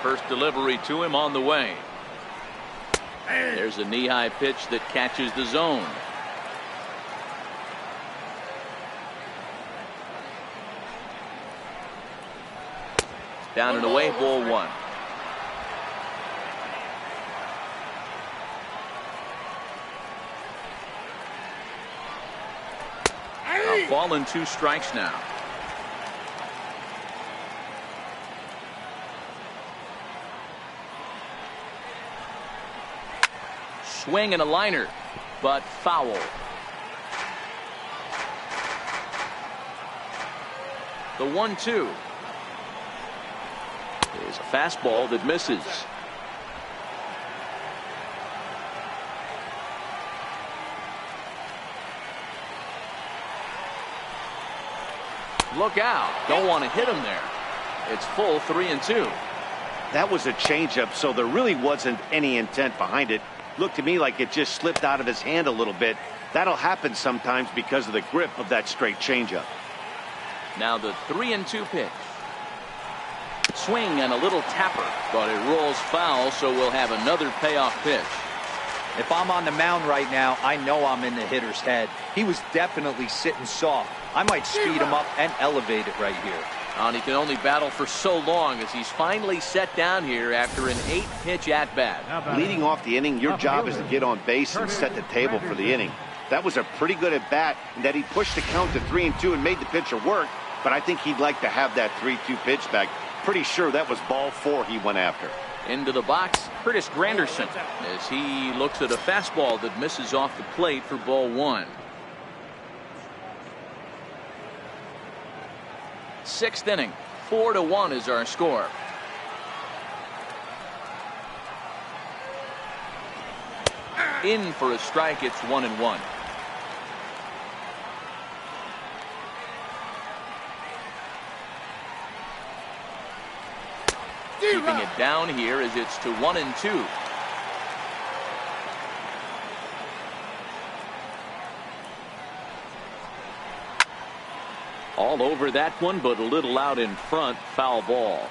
First delivery to him on the way. There's a knee-high pitch that catches the zone. Down and away, ball 1. A ball and 2 strikes now. Swing and a liner, but foul. The 1-2 is a fastball that misses. Look out. Don't want to hit him there. It's full 3-2. That was a changeup, so there really wasn't any intent behind it. Looked to me like it just slipped out of his hand a little bit. That'll happen sometimes because of the grip of that straight changeup. Now the 3-2 pitch. Swing and a little tapper, but it rolls foul, so we'll have another payoff pitch. If I'm on the mound right now, I know I'm in the hitter's head. He was definitely sitting soft. I might speed him up and elevate it right here. And he can only battle for so long as he's finally set down here after an 8-pitch at-bat. Leading off the inning, your job is to get on base and set the table for the inning. That was a pretty good at-bat, and that he pushed the count to 3-2 and made the pitcher work, but I think he'd like to have that 3-2 pitch back. Pretty sure that was ball 4 he went after. Into the box, Curtis Granderson, as he looks at a fastball that misses off the plate for ball 1. 6th inning, 4-1 is our score. In for a strike, it's 1-1. Keeping it down here as it's to 1-2. All over that one, but a little out in front. Foul ball.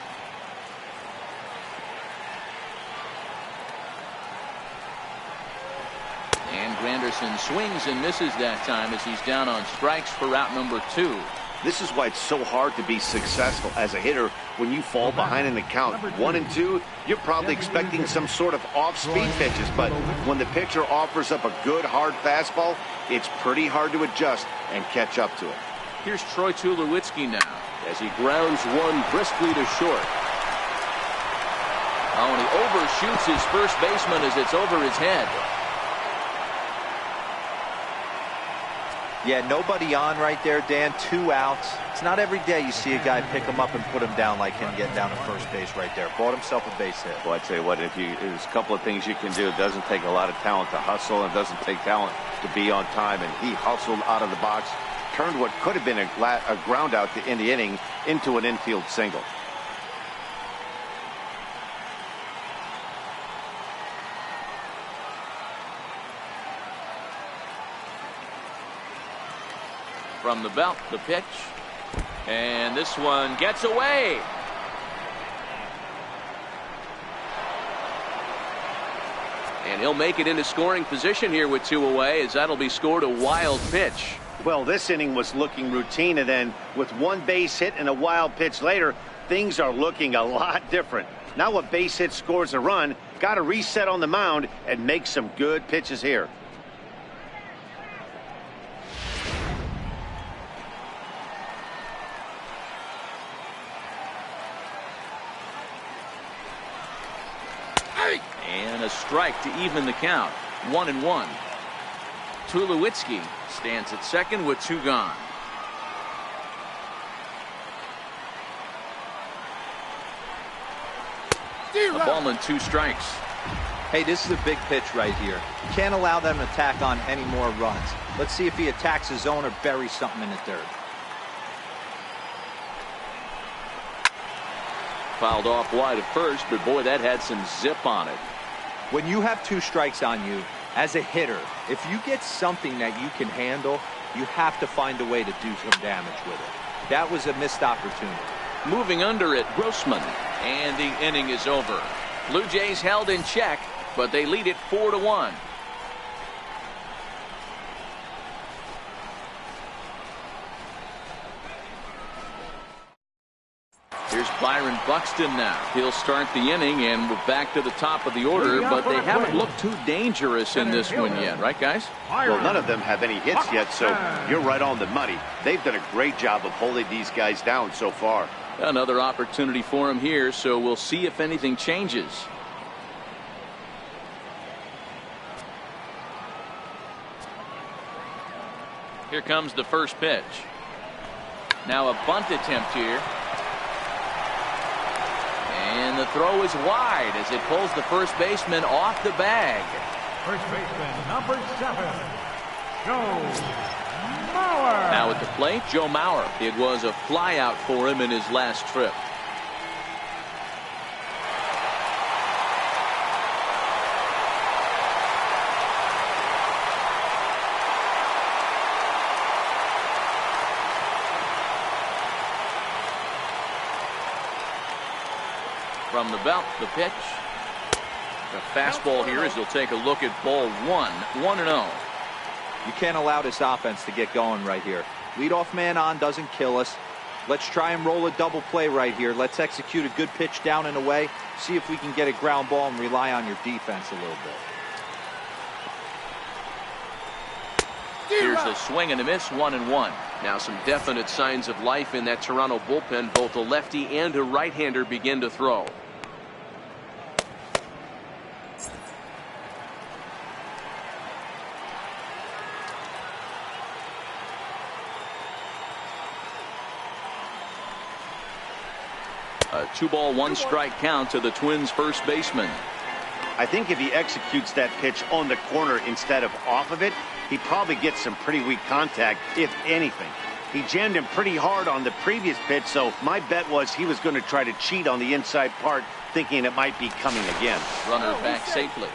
And Granderson swings and misses that time as he's down on strikes for out number 2. This is why it's so hard to be successful as a hitter when you fall behind in the count. 1-2, you're probably expecting some sort of off-speed pitches, but when the pitcher offers up a good hard fastball, it's pretty hard to adjust and catch up to it. Here's Troy Tulowitzki now As he grounds one briskly to short. Oh, and he overshoots his first baseman as it's over his head. Yeah, nobody on right there, Dan. 2 outs. It's not every day you see a guy pick him up and put him down like him getting down to first base right there. Bought himself a base hit. Well, I tell you what, there's a couple of things you can do. It doesn't take a lot of talent to hustle, and it doesn't take talent to be on time. And he hustled out of the box, turned what could have been a ground out in the inning into an infield single. From the belt, the pitch. And this one gets away. And he'll make it into scoring position here with 2 away, as that'll be scored a wild pitch. Well, this inning was looking routine, and then with 1 base hit and a wild pitch later, things are looking a lot different. Now a base hit scores a run, got to reset on the mound and make some good pitches here. And a strike to even the count. 1-1. Tulowitzki stands at second with 2 gone. A ball and 2 strikes. Hey, this is a big pitch right here. You can't allow them to tack on any more runs. Let's see if he attacks his zone or buries something in the dirt. Fouled off wide at first, but boy, that had some zip on it. When you have 2 strikes on you, as a hitter, if you get something that you can handle, you have to find a way to do some damage with it. That was a missed opportunity. Moving under it, Grossman. And the inning is over. Blue Jays held in check, but they lead it 4-1. Here's Byron Buxton now. He'll start the inning, and we're back to the top of the order, but they haven't looked too dangerous in this one yet, right, guys? Well, none of them have any hits yet, so you're right on the money. They've done a great job of holding these guys down so far. Another opportunity for him here, so we'll see if anything changes. Here comes the first pitch. Now a bunt attempt here. And the throw is wide as it pulls the first baseman off the bag. First baseman, number 7, Joe Mauer. Now at the plate, Joe Mauer. It was a flyout for him in his last trip. From the belt, the pitch. The fastball here as he'll take a look at ball 1. 1-0. You can't allow this offense to get going right here. Leadoff man on doesn't kill us. Let's try and roll a double play right here. Let's execute a good pitch down and away. See if we can get a ground ball and rely on your defense a little bit. Here's Here's a swing and a miss, 1-1. Now some definite signs of life in that Toronto bullpen. Both a lefty and a right-hander begin to throw. A 2-ball, 1-strike count to the Twins' first baseman. I think if he executes that pitch on the corner instead of off of it, he probably gets some pretty weak contact, if anything. He jammed him pretty hard on the previous pitch, so my bet was he was going to try to cheat on the inside part, thinking it might be coming again. Runner back safely.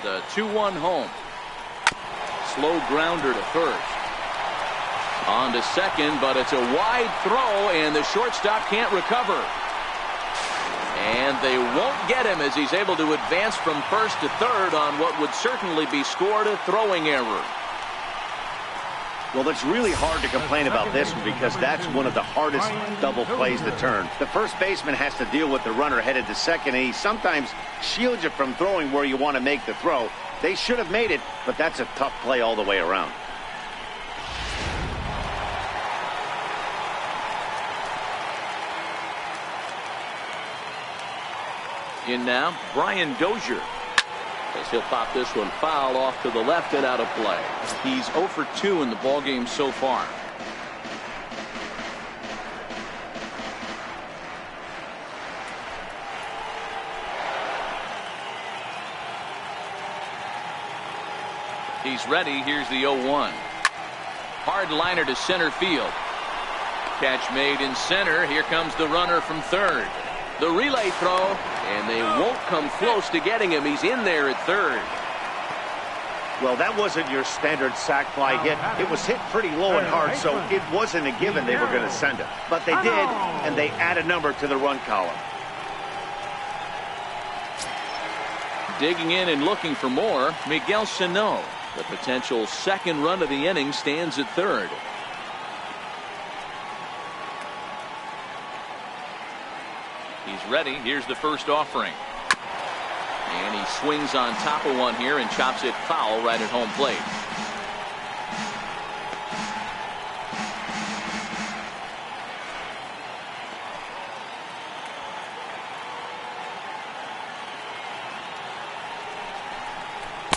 The 2-1 home. Slow grounder to first. On to second, but it's a wide throw, and the shortstop can't recover. And they won't get him as he's able to advance from first to third on what would certainly be scored a throwing error. Well, it's really hard to complain about this one because that's one of the hardest double plays to turn. The first baseman has to deal with the runner headed to second, and he sometimes shields you from throwing where you want to make the throw. They should have made it, but that's a tough play all the way around. In now, Brian Dozier. As he'll pop this one foul off to the left and out of play. He's 0 for 2 in the ballgame so far. He's ready. Here's the 0-1. Hard liner to center field. Catch made in center. Here comes the runner from third. The relay throw, and they won't come close to getting him. He's in there at third. Well, that wasn't your standard sac fly hit. It was hit pretty low and hard, so it wasn't a given they were going to send it. But they did, and they add a number to the run column. Digging in and looking for more, Miguel Sano. The potential second run of the inning stands at third. He's ready. Here's the first offering. And he swings on top of one here and chops it foul right at home plate.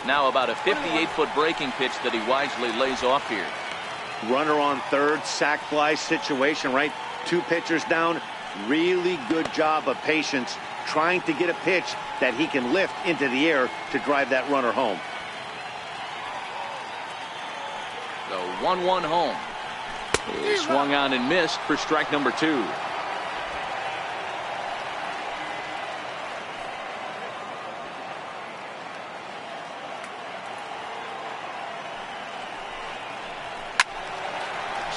Now about a 58-foot breaking pitch that he wisely lays off here. Runner on third, sac fly situation, right? 2 pitchers down. Really good job of patience trying to get a pitch that he can lift into the air to drive that runner home. The 1-1 home. He swung on and missed for strike number 2.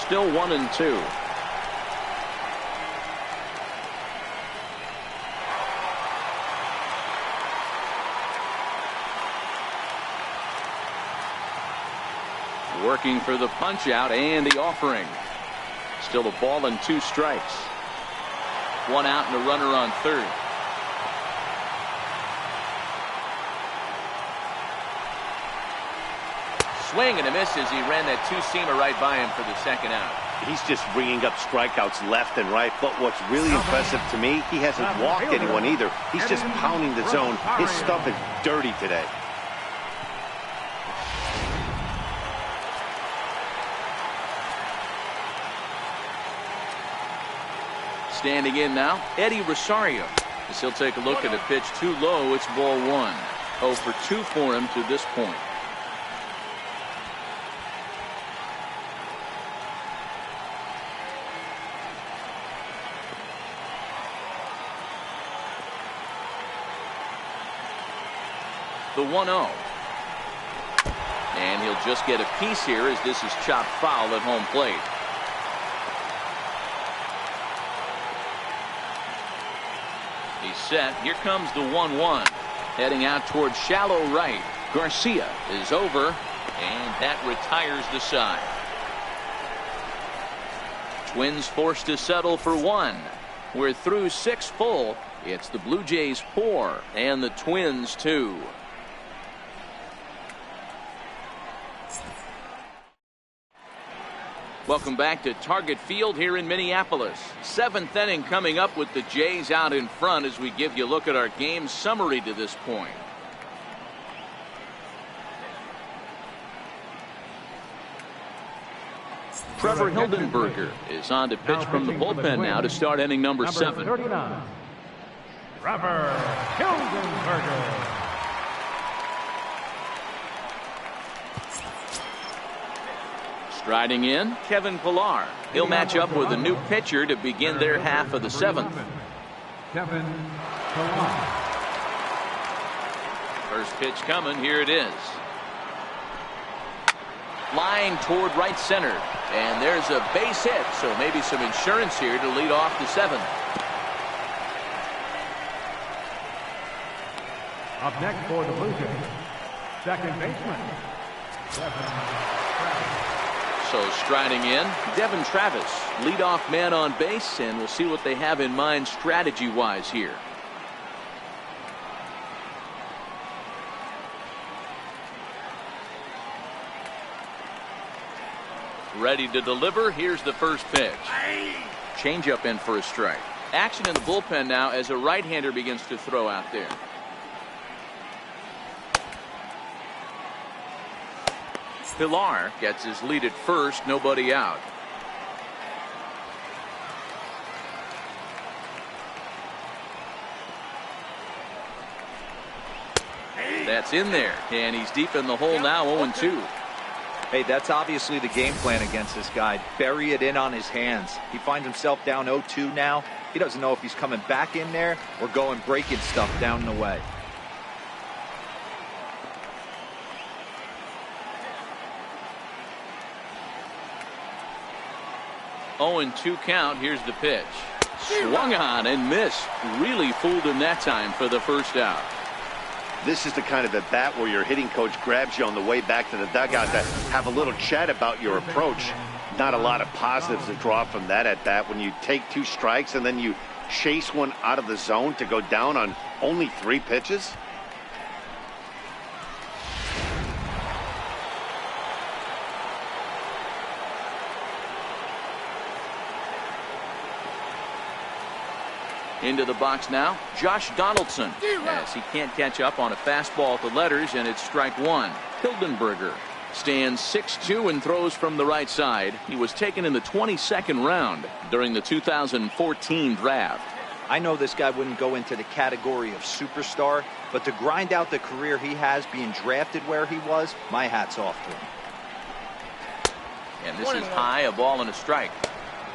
Still 1-2. Working for the punch out and the offering. Still a ball and 2 strikes. 1 out and a runner on third. Swing and a miss as he ran that 2-seamer right by him for the second out. He's just bringing up strikeouts left and right, but what's really impressive to me, he hasn't walked anyone either. He's just pounding the zone. His stuff is dirty today. Standing in now, Eddie Rosario. As he'll take a look at a pitch too low, it's ball 1. 0 for 2 for him to this point. The 1-0. And he'll just get a piece here as this is chopped foul at home plate. He's set. Here comes the 1-1. Heading out towards shallow right. Garcia is over, and that retires the side. Twins forced to settle for 1. We're through 6 full. It's the Blue Jays 4 and the Twins 2. Welcome back to Target Field here in Minneapolis. 7th inning coming up with the Jays out in front as we give you a look at our game summary to this point. Trevor Hildenberger is on to pitch from the bullpen now to start inning number 7. 39, Trevor Hildenberger. Striding in, Kevin Pillar. He'll match up with a new pitcher to begin their half of the 7th. Kevin Pillar. First pitch coming. Here it is. Flying toward right center. And there's a base hit, so maybe some insurance here to lead off the 7th. Up next for the Blue Jays, second baseman, Devin Travis. So striding in, Devin Travis, leadoff man on base, and we'll see what they have in mind strategy-wise here. Ready to deliver. Here's the first pitch. Changeup in for a strike. Action in the bullpen now as a right-hander begins to throw out there. Pillar gets his lead at first, nobody out. That's in there, and he's deep in the hole now, 0-2. Hey, that's obviously the game plan against this guy. Bury it in on his hands. He finds himself down 0-2 now. He doesn't know if he's coming back in there or going breaking stuff down and away. Oh, and 2 count. Here's the pitch. Swung on and missed. Really fooled him that time for the first out. This is the kind of at bat where your hitting coach grabs you on the way back to the dugout to have a little chat about your approach. Not a lot of positives to draw from that at bat when you take 2 strikes and then you chase one out of the zone to go down on only 3 pitches. Into the box now, Josh Donaldson, as he can't catch up on a fastball at the letters, and it's strike 1. Hildenberger stands 6'2" and throws from the right side. He was taken in the 22nd round during the 2014 draft. I know this guy wouldn't go into the category of superstar, but to grind out the career he has being drafted where he was, my hat's off to him. And this is high, a ball and a strike.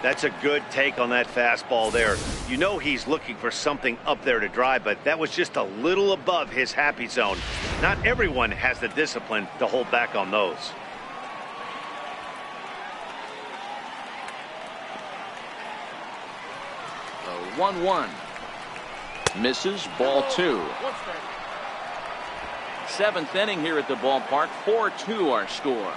That's a good take on that fastball there. You know he's looking for something up there to drive, but that was just a little above his happy zone. Not everyone has the discipline to hold back on those. The 1-1. Misses, ball 2. 7th inning here at the ballpark. 4-2 our score.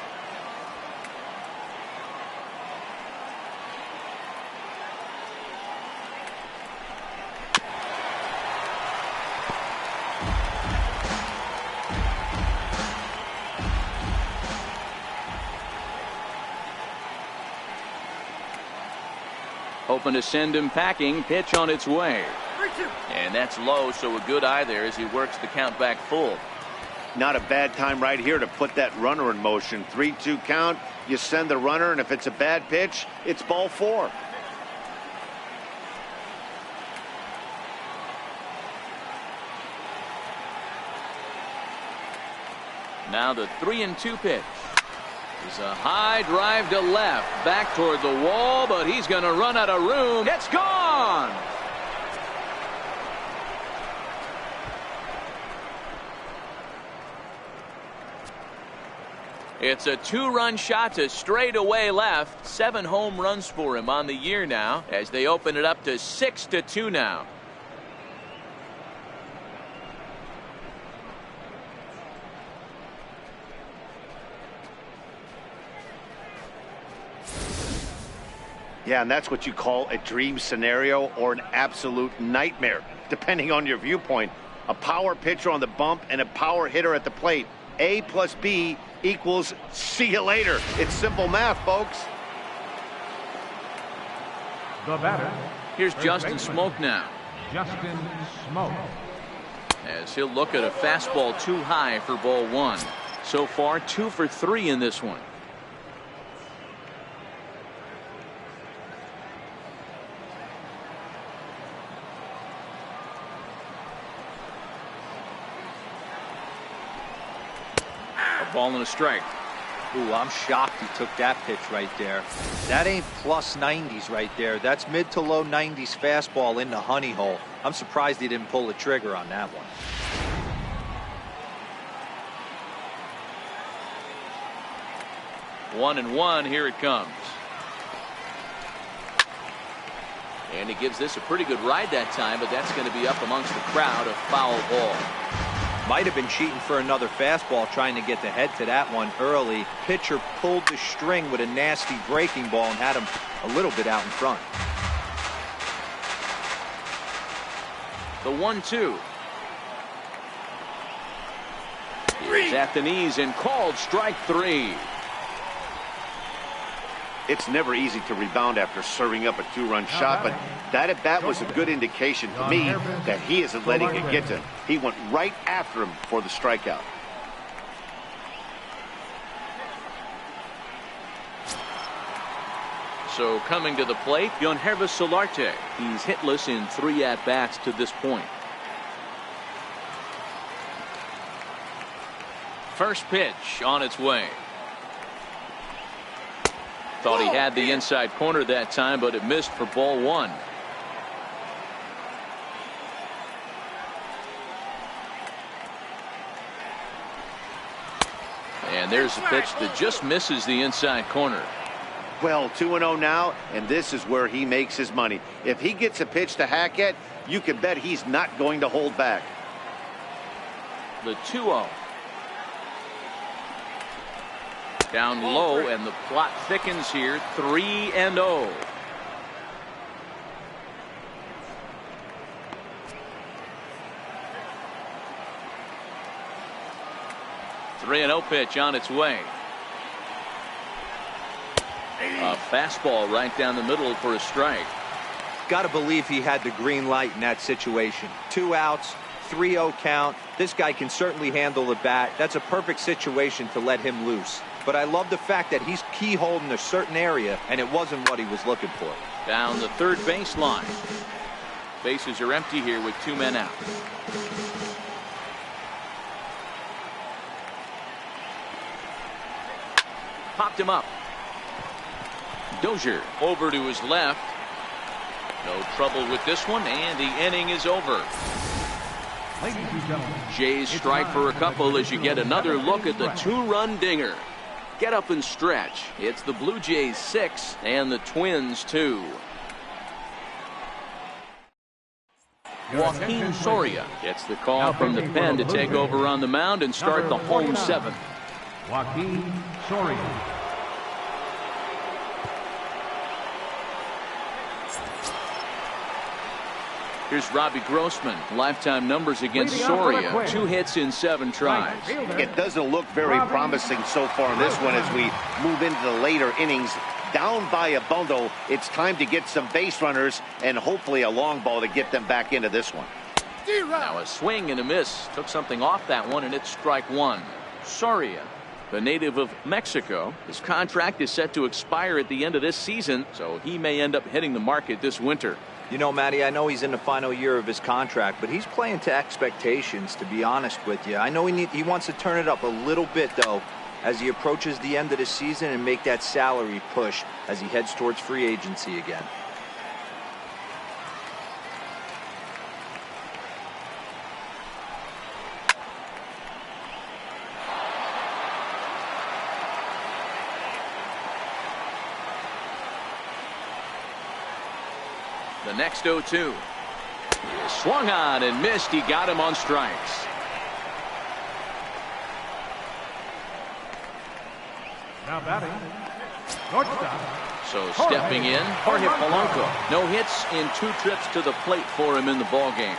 Hoping to send him packing. Pitch on its way. And that's low, so a good eye there as he works the count back full. Not a bad time right here to put that runner in motion. 3-2 count. You send the runner, and if it's a bad pitch, it's ball 4. Now the 3-2 pitch. It's a high drive to left, back toward the wall, but he's going to run out of room. It's gone. It's a 2-run shot to straightaway left. 7 home runs for him on the year now as they open it up to 6-2 now. Yeah, and that's what you call a dream scenario or an absolute nightmare, depending on your viewpoint. A power pitcher on the bump and a power hitter at the plate. A plus B equals see you later. It's simple math, folks. The batter. Here's Justin Smoke now. Justin Smoke. As he'll look at a fastball too high for ball one. So far, 2 for 3 in this one. A ball and a strike. Ooh, I'm shocked he took that pitch right there. That ain't plus 90s right there. That's mid to low 90s fastball in the honey hole. I'm surprised he didn't pull the trigger on that one. One and one, here it comes. And he gives this a pretty good ride that time, but that's going to be up amongst the crowd, a foul ball. Might have been cheating for another fastball, trying to get the head to that one early. Pitcher pulled the string with a nasty breaking ball and had him a little bit out in front. The 1-2. He's at the knees and called strike 3. It's never easy to rebound after serving up a 2-run shot, but that at bat was a good indication to me that he isn't letting it get to him. He went right after him for the strikeout. So coming to the plate, Yonhervis Solarte. He's hitless in 3 at-bats to this point. First pitch on its way. Thought he had the inside corner that time, but it missed for ball 1. And there's a pitch that just misses the inside corner. Well, 2-0 now, and this is where he makes his money. If he gets a pitch to hack at, you can bet he's not going to hold back. The 2-0. Down low, and the plot thickens here. 3-0. Three-0 pitch on its way. A fastball right down the middle for a strike. Got to believe he had the green light in that situation. 2 outs, 3-0 count. This guy can certainly handle the bat. That's a perfect situation to let him loose. But I love the fact that he's keyholed in a certain area, and it wasn't what he was looking for. Down the third baseline. Bases are empty here with 2 men out. Popped him up. Dozier over to his left. No trouble with this one, and the inning is over. Ladies and gentlemen, Jays strike for a couple as you get another look at the 2-run dinger. Get up and stretch. It's the Blue Jays 6 and the Twins 2. Joaquin Soria gets the call from the pen to take over on the mound and start the home 7th. Joaquin Soria. Here's Robbie Grossman. Lifetime numbers against Soria. 2 hits in 7 tries. It doesn't look very promising so far in this one as we move into the later innings. Down by a bundle, it's time to get some base runners and hopefully a long ball to get them back into this one. Now a swing and a miss. Took something off that one, and it's strike 1. Soria, the native of Mexico. His contract is set to expire at the end of this season, so he may end up hitting the market this winter. You know, Matty, I know he's in the final year of his contract, but he's playing to expectations, to be honest with you. I know he wants to turn it up a little bit, though, as he approaches the end of the season and make that salary push as he heads towards free agency again. The next 0-2. Swung on and missed. He got him on strikes. Now batting, shortstop. So stepping in, Jorge Polanco. No hits in 2 trips to the plate for him in the ball game.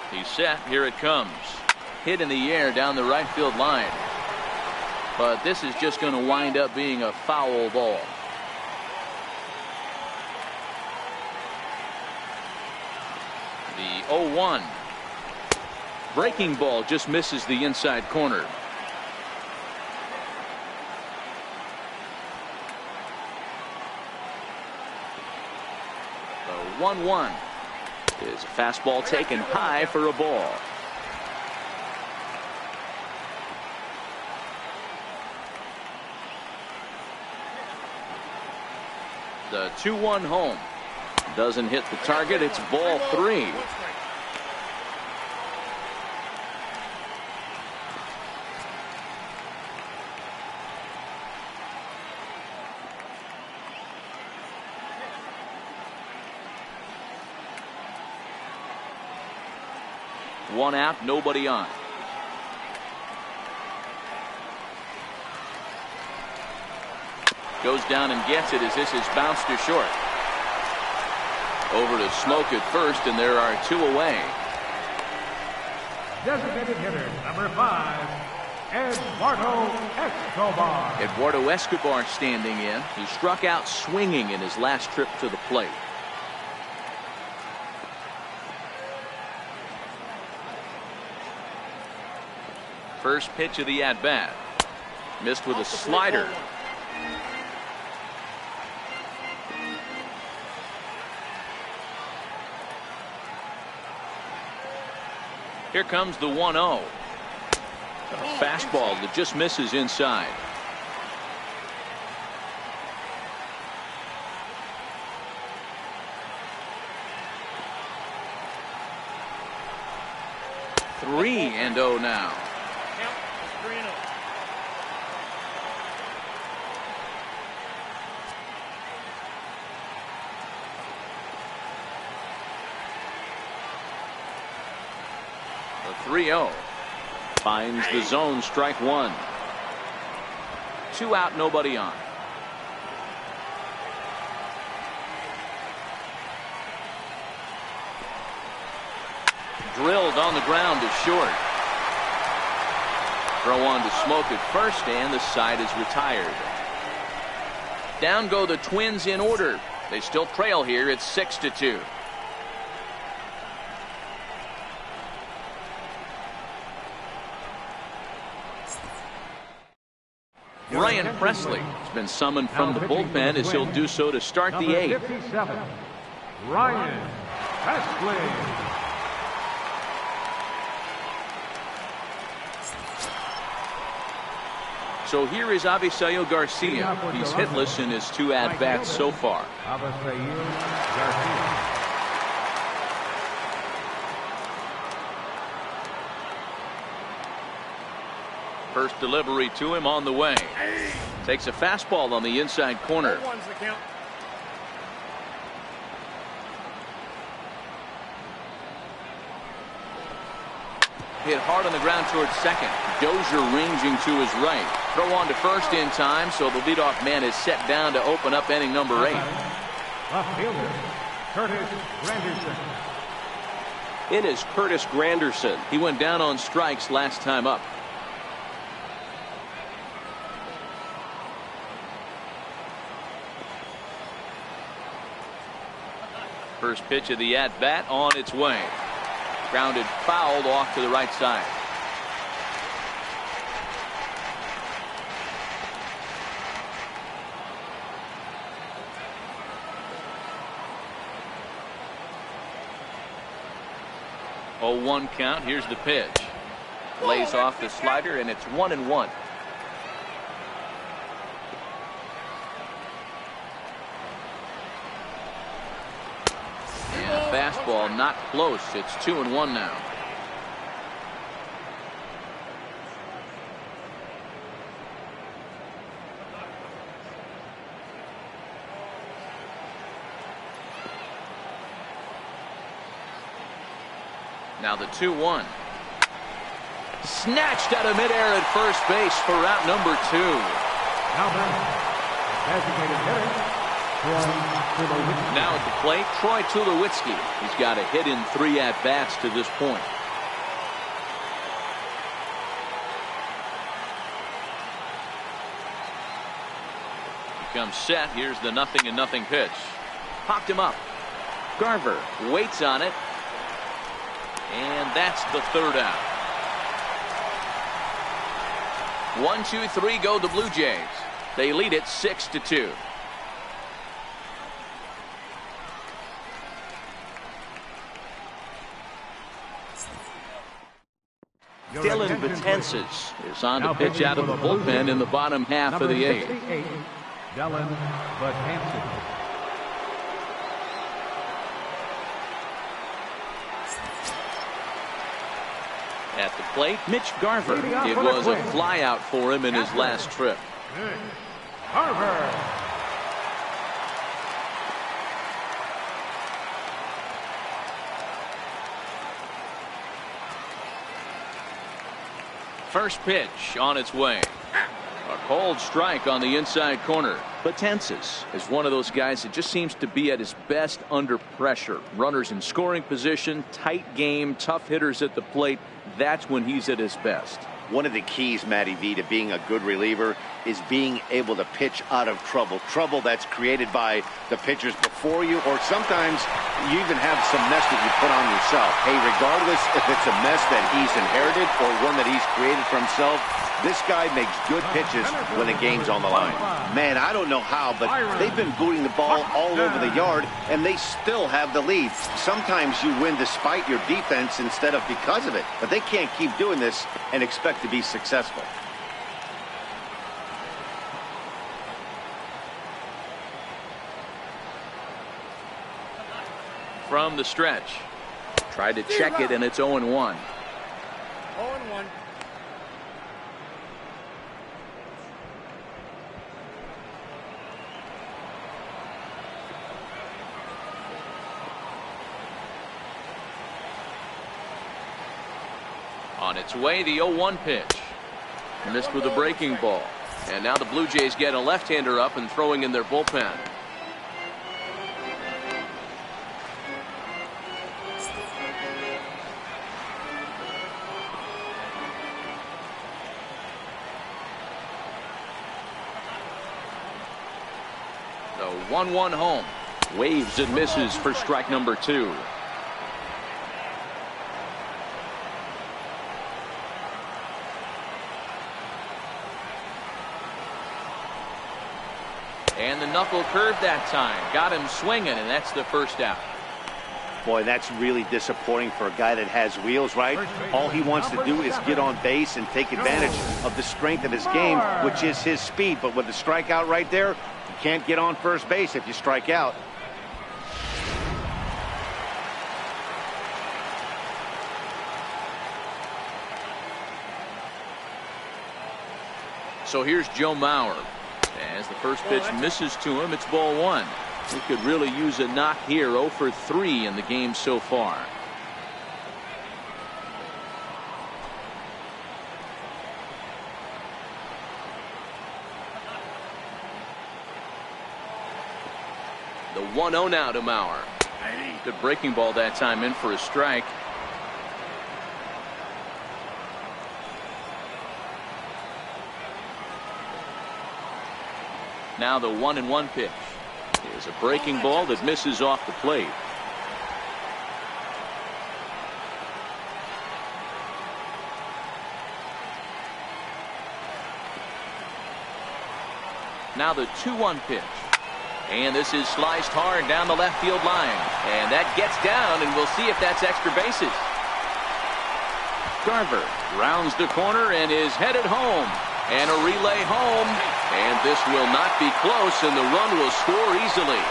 He's set. Here it comes. Hit in the air down the right field line. But this is just going to wind up being a foul ball. The 0-1. Breaking ball just misses the inside corner. The 1-1 is a fastball taken high for a ball. The 2-1 home. Doesn't hit the target. It's ball 3. One out, nobody on. Goes down and gets it as this is bounced to short. Over to Smoke at first, and there are 2 away. Designated hitter number 5, Eduardo Escobar. Eduardo Escobar standing in. He struck out swinging in his last trip to the plate. First pitch of the at-bat. Missed with a slider. Here comes the 1-0. A fastball that just misses inside. Three and 0 now. The 3-0 finds the zone, strike 1. 2 out, nobody on. Drilled on the ground to short. Throw on to Smoke at first, and the side is retired. Down go the Twins in order. They still trail here. It's 6-2. Ryan Presley has been summoned from the bullpen as he'll do so to start the 8th. 57, Ryan Presley. So here is Avisail Garcia. He's hitless in his 2 at-bats so far. Avisail Garcia. First delivery to him on the way. Takes a fastball on the inside corner. Hit hard on the ground towards second. Dozier ranging to his right. Throw on to first in time, so the leadoff man is set down to open up inning number 8. Left fielder, Curtis Granderson. In is Curtis Granderson. He went down on strikes last time up. First pitch of the at-bat on its way. Grounded fouled off to the right side. Oh, 1 count. Here's the pitch. Lays off the slider, and it's 1-1. Fastball not close. It's 2-1 now. Now the 2-1. Snatched out of midair at first base for out number 2. Now back, designated hitter, Troy Tulowitzki. Now at the plate, Troy Tulowitzki. He's got a hit in 3 at-bats to this point. He comes set. Here's the 0-0 pitch. Popped him up. Garver waits on it. And that's the 3rd out. 1, 2, 3 go the Blue Jays. They lead it 6-2. Dylan Betances is on to pitch out of the bullpen in the bottom half of the 8th. Dylan Betances. At the plate, Mitch Garver. It was a flyout for him in his last trip. Garver. First pitch on its way. A cold strike on the inside corner. Betances is one of those guys that just seems to be at his best under pressure. Runners in scoring position, tight game, tough hitters at the plate. That's when he's at his best. One of the keys, Matty V, to being a good reliever is being able to pitch out of trouble. Trouble that's created by the pitchers before you, or sometimes you even have some mess that you put on yourself. Hey, regardless if it's a mess that he's inherited or one that he's created for himself, this guy makes good pitches when the game's on the line. Man, I don't know how, but they've been booting the ball all over the yard, and they still have the lead. Sometimes you win despite your defense instead of because of it, but they can't keep doing this and expect to be successful. From the stretch. Tried to check it, and it's 0-1. 0-1. On its way, the 0-1 pitch. Missed with a breaking ball. And now the Blue Jays get a left-hander up and throwing in their bullpen. The 1-1 home. Waves and misses for strike number 2. And the knuckle curve that time. Got him swinging, and that's the 1st out. Boy, that's really disappointing for a guy that has wheels, right? All he wants to do is get on base and take advantage of the strength of his game, which is his speed. But with the strikeout right there, you can't get on first base if you strike out. So here's Joe Mauer. As the first pitch misses to him, it's ball 1. He could really use a knock here. 0 for 3 in the game so far. The 1-0 now to Mauer. Good breaking ball that time, in for a strike. Now the 1-1 pitch is a breaking ball that misses off the plate. Now the 2-1 pitch. And this is sliced hard down the left field line. And that gets down, and we'll see if that's extra bases. Garver rounds the corner and is headed home. And a relay home. And this will not be close, and the run will score easily.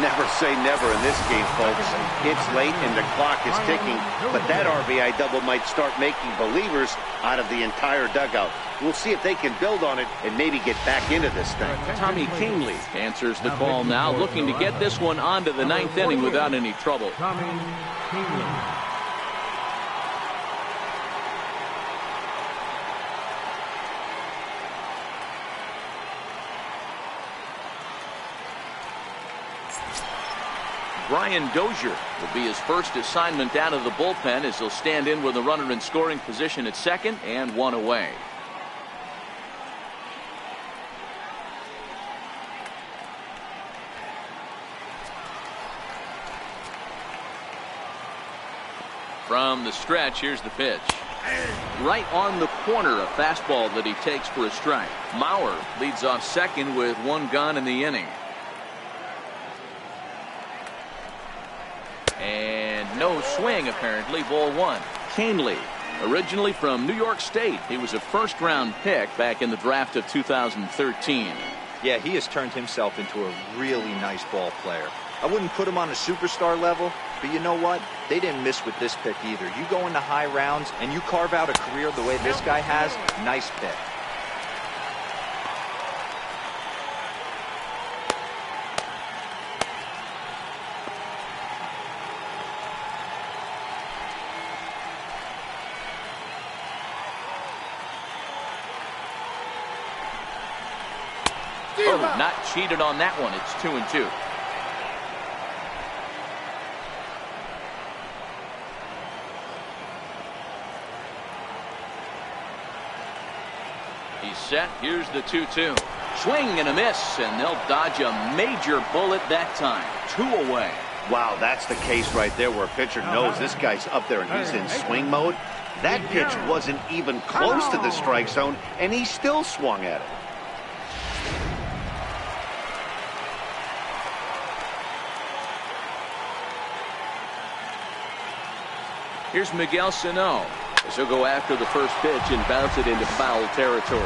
Never say never in this game, folks. It's late and the clock is ticking, but that RBI double might start making believers out of the entire dugout. We'll see if they can build on it and maybe get back into this thing. Tommy Kingley answers the call now, looking to get this one onto the 9th inning without any trouble. Tommy Kingley. Brian Dozier will be his first assignment out of the bullpen as he'll stand in with a runner in scoring position at second and one away. From the stretch, here's the pitch. Right on the corner, a fastball that he takes for a strike. Mauer leads off second with one gone in the inning. And no swing, apparently. Ball one. Canely, originally from New York State. He was a first-round pick back in the draft of 2013. Yeah, he has turned himself into a really nice ball player. I wouldn't put him on a superstar level, but you know what? They didn't miss with this pick either. You go into high rounds and you carve out a career the way this guy has, nice pick. Oh, not cheated on that one. It's 2-2. He's set. Here's the 2-2. Swing and a miss, and they'll dodge a major bullet that time. 2 away. Wow, that's the case right there where a pitcher knows this guy's up there and he's in swing mode. That pitch wasn't even close to the strike zone, and he still swung at it. Here's Miguel Sano. As he'll go after the first pitch and bounce it into foul territory.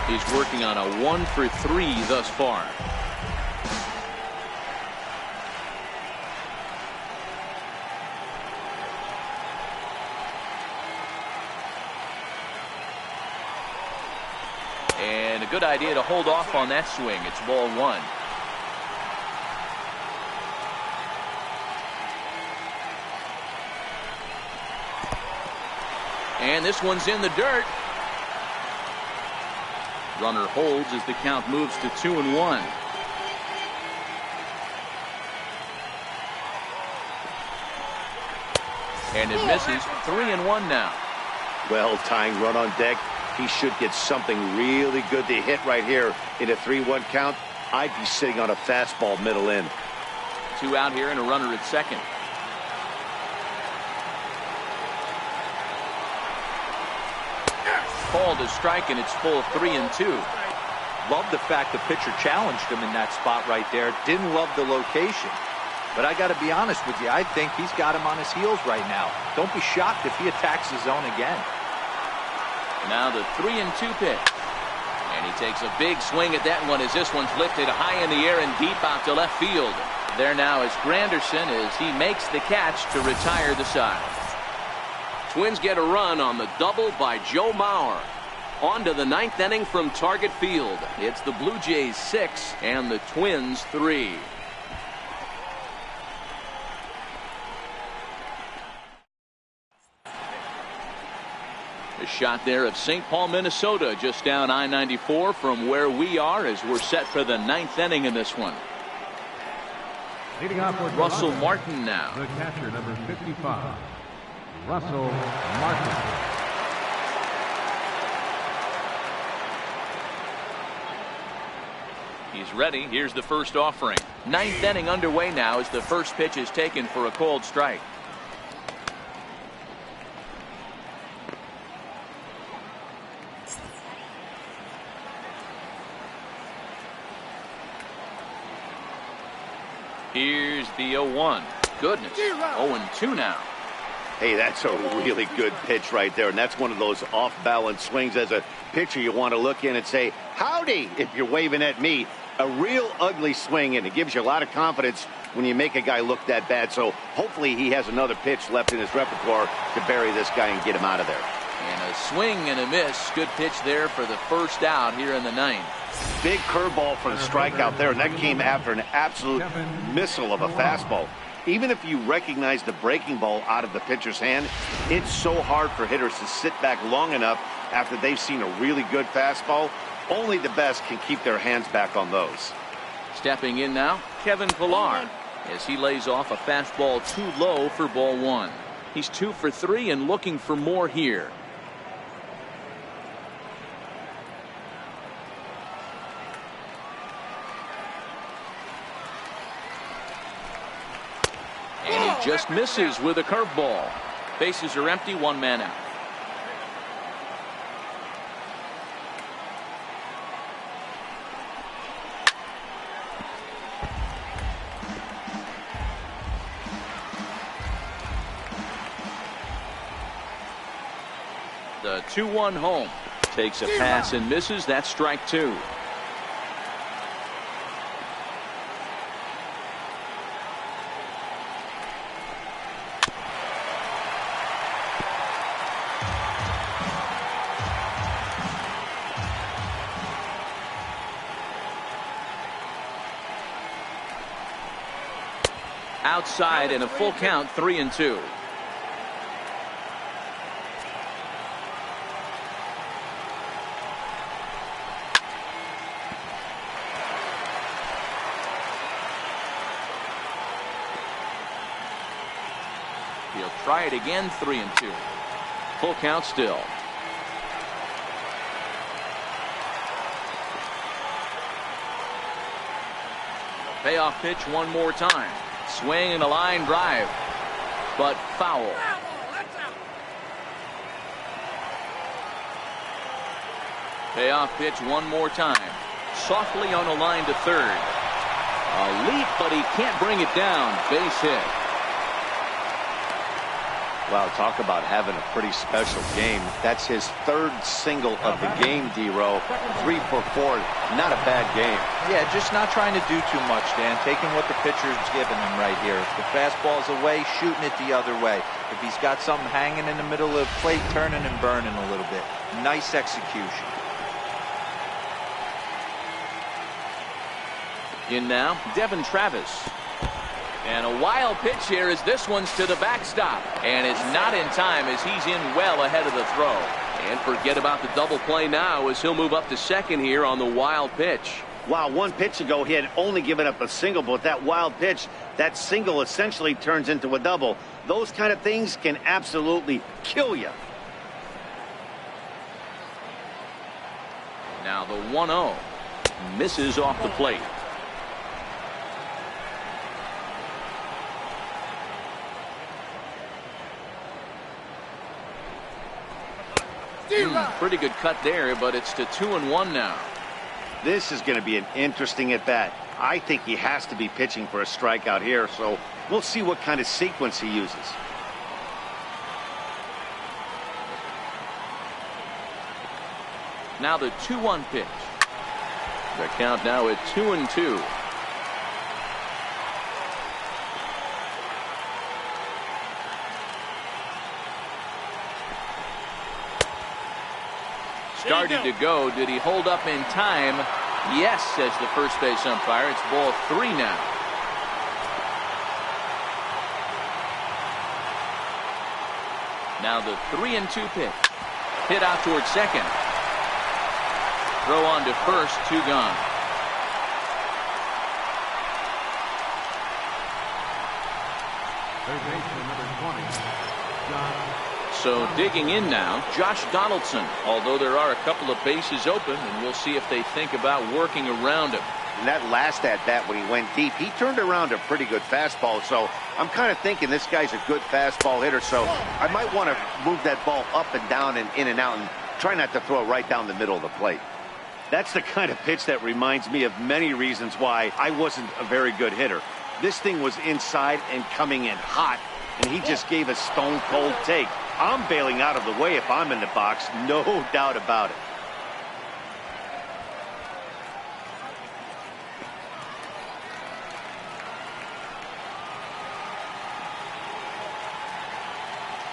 He's working on a 1-for-3 thus far. And a good idea to hold off on that swing. It's ball one. And this one's in the dirt. Runner holds as the count moves to 2-1. And it misses. 3-1 now. Well, tying run on deck. He should get something really good to hit right here in a 3-1 count. I'd be sitting on a fastball middle in. 2 out here and a runner at second. Called a strike, and it's full 3-2. Love the fact the pitcher challenged him in that spot right there. Didn't love the location. But I got to be honest with you, I think he's got him on his heels right now. Don't be shocked if he attacks the zone again. Now the 3-2 pitch. And he takes a big swing at that one as this one's lifted high in the air and deep out to left field. There now is Granderson as he makes the catch to retire the side. Twins get a run on the double by Joe Mauer. On to the 9th inning from Target Field. It's the Blue Jays 6 and the Twins 3. A shot there of St. Paul, Minnesota, just down I-94 from where we are as we're set for the 9th inning in this one. Leading off for Russell Toronto, Martin now. the catcher, number 55, Russell Martin. He's ready. Here's the first offering. 9th inning underway now as the first pitch is taken for a called strike. Here's the 0-1. Goodness. 0-2 now. Hey, that's a really good pitch right there, and that's one of those off-balance swings. As a pitcher, you want to look in and say, howdy, if you're waving at me. A real ugly swing, and it gives you a lot of confidence when you make a guy look that bad. So hopefully he has another pitch left in his repertoire to bury this guy and get him out of there. And a swing and a miss. Good pitch there for the first out here in the 9th. Big curveball for the strikeout there, and that came after an absolute missile of a fastball. Even if you recognize the breaking ball out of the pitcher's hand, it's so hard for hitters to sit back long enough after they've seen a really good fastball. Only the best can keep their hands back on those. Stepping in now, Kevin Pillar. as he lays off a fastball too low for ball one. He's 2 for 3 and looking for more here. And he just misses with a curveball. Bases are empty, 1 man out. The 2-1 home. Takes a pass and misses. That's strike 2. Outside and a full count, 3-2. He'll try it again, 3-2. Full count still. Payoff pitch one more time. Swing and a line drive, but foul. Payoff pitch one more time. Softly on a line to third. A leap, but he can't bring it down. Base hit. Wow, talk about having a pretty special game. That's his 3rd single of the game, D-Row. 3 for 4. Not a bad game. Yeah, just not trying to do too much, Dan. Taking what the pitcher's giving him right here. If the fastball's away, shooting it the other way. If he's got something hanging in the middle of the plate, turning and burning a little bit. Nice execution. In now, Devin Travis. And a wild pitch here as this one's to the backstop. And it's not in time as he's in well ahead of the throw. And forget about the double play now as he'll move up to second here on the wild pitch. Wow, 1 pitch ago he had only given up a single, but that wild pitch, that single essentially turns into a double. Those kind of things can absolutely kill you. Now the 1-0 misses off the plate. Pretty good cut there, but it's to 2-1 now. This is going to be an interesting at bat. I think he has to be pitching for a strikeout here, so we'll see what kind of sequence he uses. Now the 2-1 pitch. The count now at 2-2. Started to go. Did he hold up in time? Yes, says the first base umpire. It's ball 3 now. Now the 3-2 pitch. Hit out towards second. Throw on to first, 2 gone. Third baseman number 20, John. So digging in now, Josh Donaldson, although there are a couple of bases open, and we'll see if they think about working around him. And that last at bat when he went deep, he turned around a pretty good fastball. So I'm kind of thinking this guy's a good fastball hitter. So I might want to move that ball up and down and in and out and try not to throw it right down the middle of the plate. That's the kind of pitch that reminds me of many reasons why I wasn't a very good hitter. This thing was inside and coming in hot, and he just gave a stone cold take. I'm bailing out of the way if I'm in the box, no doubt about it.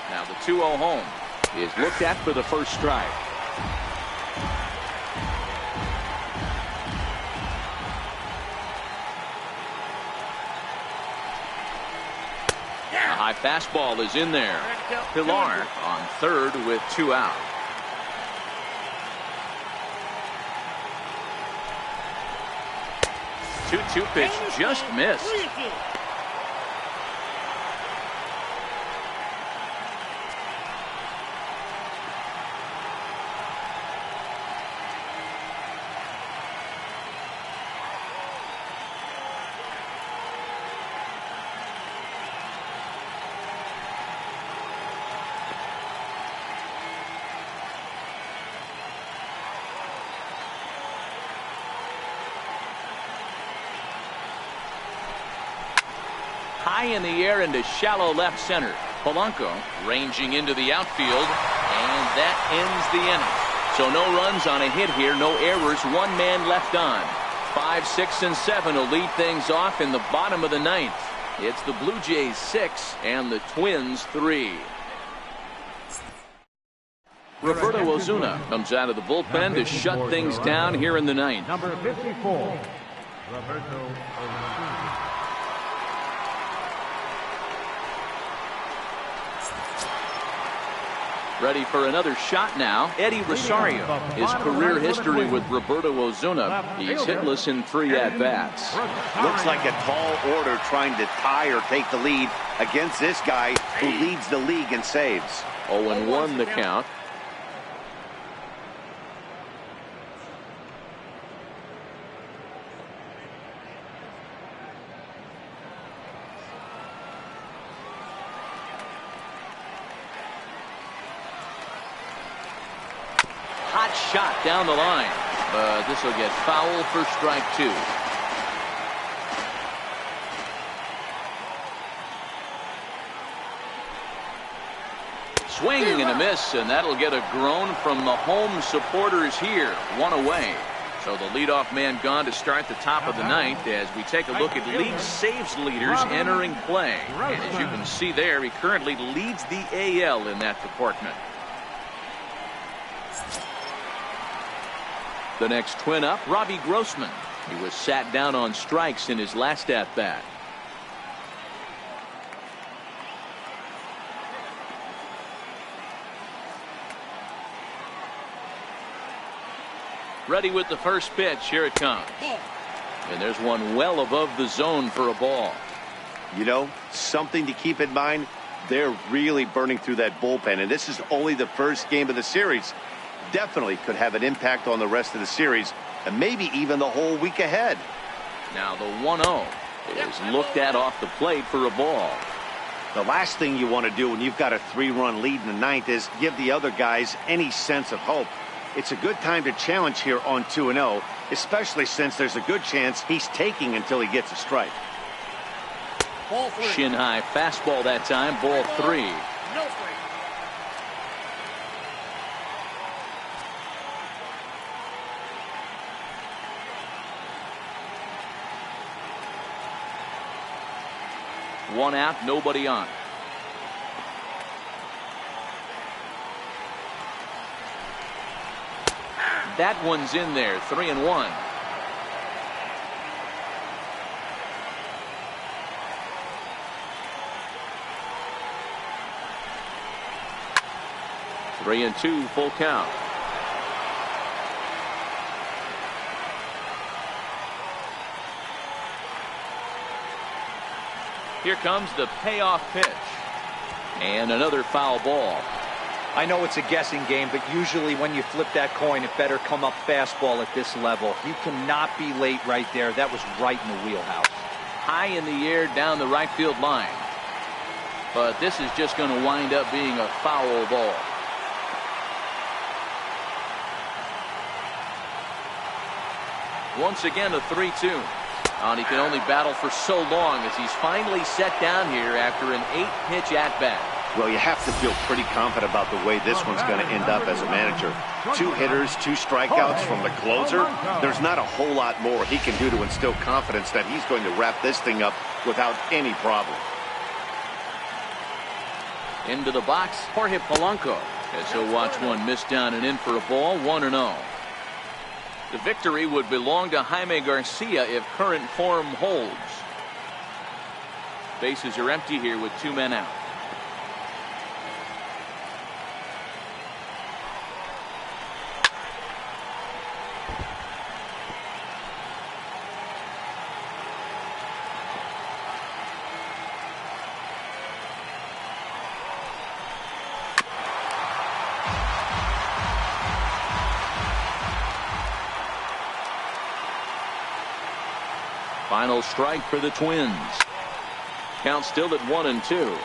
Now the 2-0 home is looked at for the first strike. A high fastball is in there. Pilar on third with 2 out. Two pitch just missed. high in the air into shallow left center. Polanco ranging into the outfield, and that ends the inning. So no runs on a hit here, no errors, one man left on. 5, 6, and 7 will lead things off in the bottom of the ninth. It's the Blue Jays 6 and the Twins 3. Roberto Ozuna comes out of the bullpen to shut things down here in the ninth. Number 54, Roberto Ozuna. Ready for another shot now. Eddie Rosario. His career history with Roberto Ozuna. He's hitless in 3 at-bats. Looks like a tall order trying to tie or take the lead against this guy who leads the league in saves. 0-1 the count. Hot shot down the line, but this will get foul for strike 2. Swing and a miss, and that'll get a groan from the home supporters here. 1 away. So the leadoff man gone to start the top of the ninth as we take a look at league saves leaders entering play. And as you can see there, he currently leads the AL in that department. The next twin up, Robbie Grossman. He was sat down on strikes in his last at-bat. Ready with the first pitch. Here it comes. And there's one well above the zone for a ball. You know, something to keep in mind, they're really burning through that bullpen, and this is only the first game of the series. Definitely could have an impact on the rest of the series and maybe even the whole week ahead. Now the 1-0 is looked at off the plate for a ball. The last thing you want to do when you've got a 3-run lead in the ninth is give the other guys any sense of hope. It's a good time to challenge here on 2-0, especially since there's a good chance he's taking until he gets a strike. Shin high fastball that time, ball 3. No strike. One out, nobody on. That one's in there, 3-1. Three and 2, full count. Here comes the payoff pitch. And another foul ball. I know it's a guessing game, but usually when you flip that coin, it better come up fastball at this level. You cannot be late right there. That was right in the wheelhouse. High in the air down the right field line. But this is just going to wind up being a foul ball. Once again, a 3-2. And he can only battle for so long as he's finally set down here after an 8-pitch at-bat. Well, you have to feel pretty confident about the way this one's going to end up as a manager. 2 hitters, 2 strikeouts from the closer. There's not a whole lot more he can do to instill confidence that he's going to wrap this thing up without any problem. Into the box, Jorge Polanco. As he'll watch one miss down and in for a ball, 1-0. The victory would belong to Jaime Garcia if current form holds. Bases are empty here with 2 men out. Final strike for the Twins. Count still at 1-2.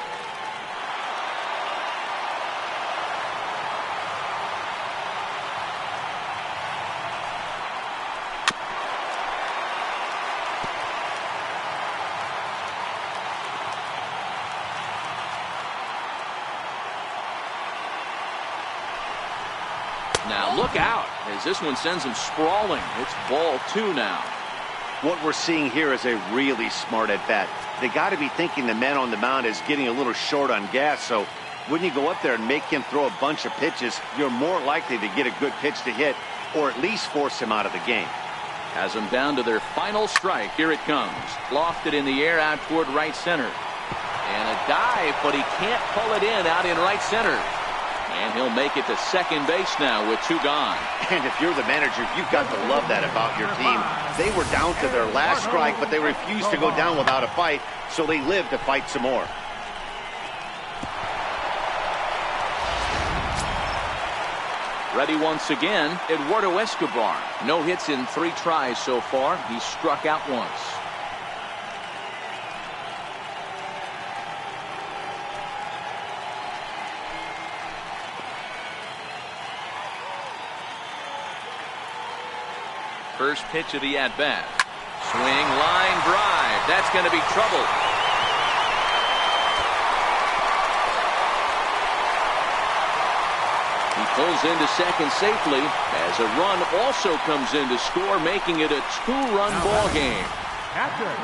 Now look out as this one sends him sprawling. It's ball 2 now. What we're seeing here is a really smart at bat. They got to be thinking the man on the mound is getting a little short on gas, so when you go up there and make him throw a bunch of pitches, you're more likely to get a good pitch to hit or at least force him out of the game. Has them down to their final strike. Here it comes. Lofted in the air out toward right center. And a dive, but he can't pull it in out in right center. And he'll make it to second base now with 2 gone. And if you're the manager, you've got to love that about your team. They were down to their last strike, but they refused to go down without a fight, so they lived to fight some more. Ready once again, Eduardo Escobar. No hits in 3 tries so far. He struck out once. First pitch of the at-bat. Swing, line, drive. That's going to be trouble. He pulls into second safely as a run also comes in to score, making it a 2-run ball game.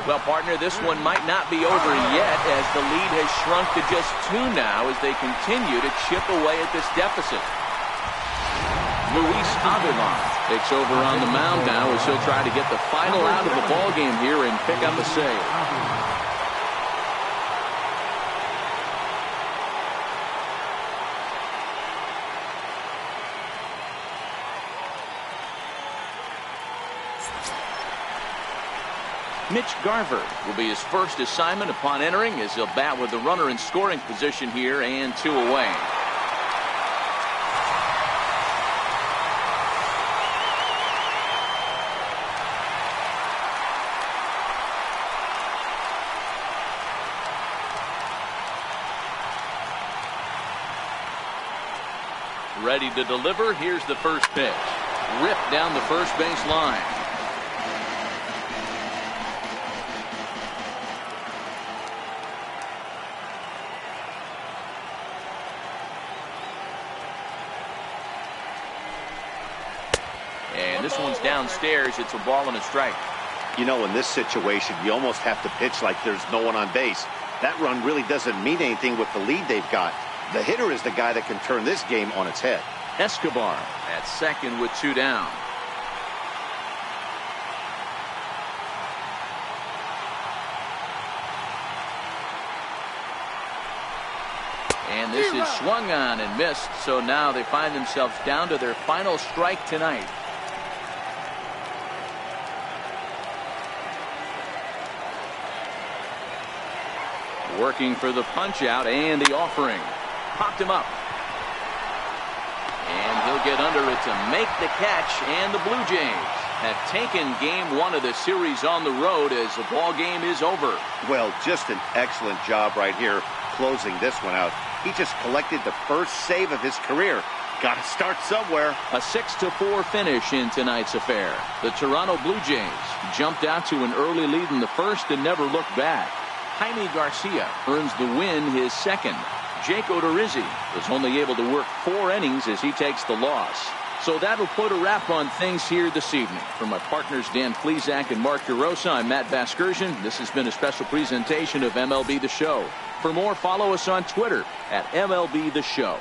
Well, partner, this one might not be over yet as the lead has shrunk to just 2 now as they continue to chip away at this deficit. Luis Avilan takes over on the mound now as he'll try to get the final out of the ball game here and pick up a save. Mitch Garver will be his first assignment upon entering as he'll bat with the runner in scoring position here and 2 away. Ready to deliver. Here's the first pitch. Ripped down the first base line. And this one's downstairs. It's a ball and a strike. You know, in this situation, you almost have to pitch like there's no one on base. That run really doesn't mean anything with the lead they've got. The hitter is the guy that can turn this game on its head. Escobar at second with 2 down. And this is swung on and missed, so now they find themselves down to their final strike tonight. Working for the punch out and the offering. Popped him up. And he'll get under it to make the catch, and the Blue Jays have taken game 1 of the series on the road as the ball game is over. Well, just an excellent job right here closing this one out. He just collected the first save of his career. Got to start somewhere. A 6-4 finish in tonight's affair. The Toronto Blue Jays jumped out to an early lead in the first and never looked back. Jaime Garcia earns the win, his second. Jake Odorizzi was only able to work 4 innings as he takes the loss. So that'll put a wrap on things here this evening. For my partners Dan Plesac and Mark DeRosa, I'm Matt Vasgersian. This has been a special presentation of MLB The Show. For more, follow us on Twitter at MLB The Show.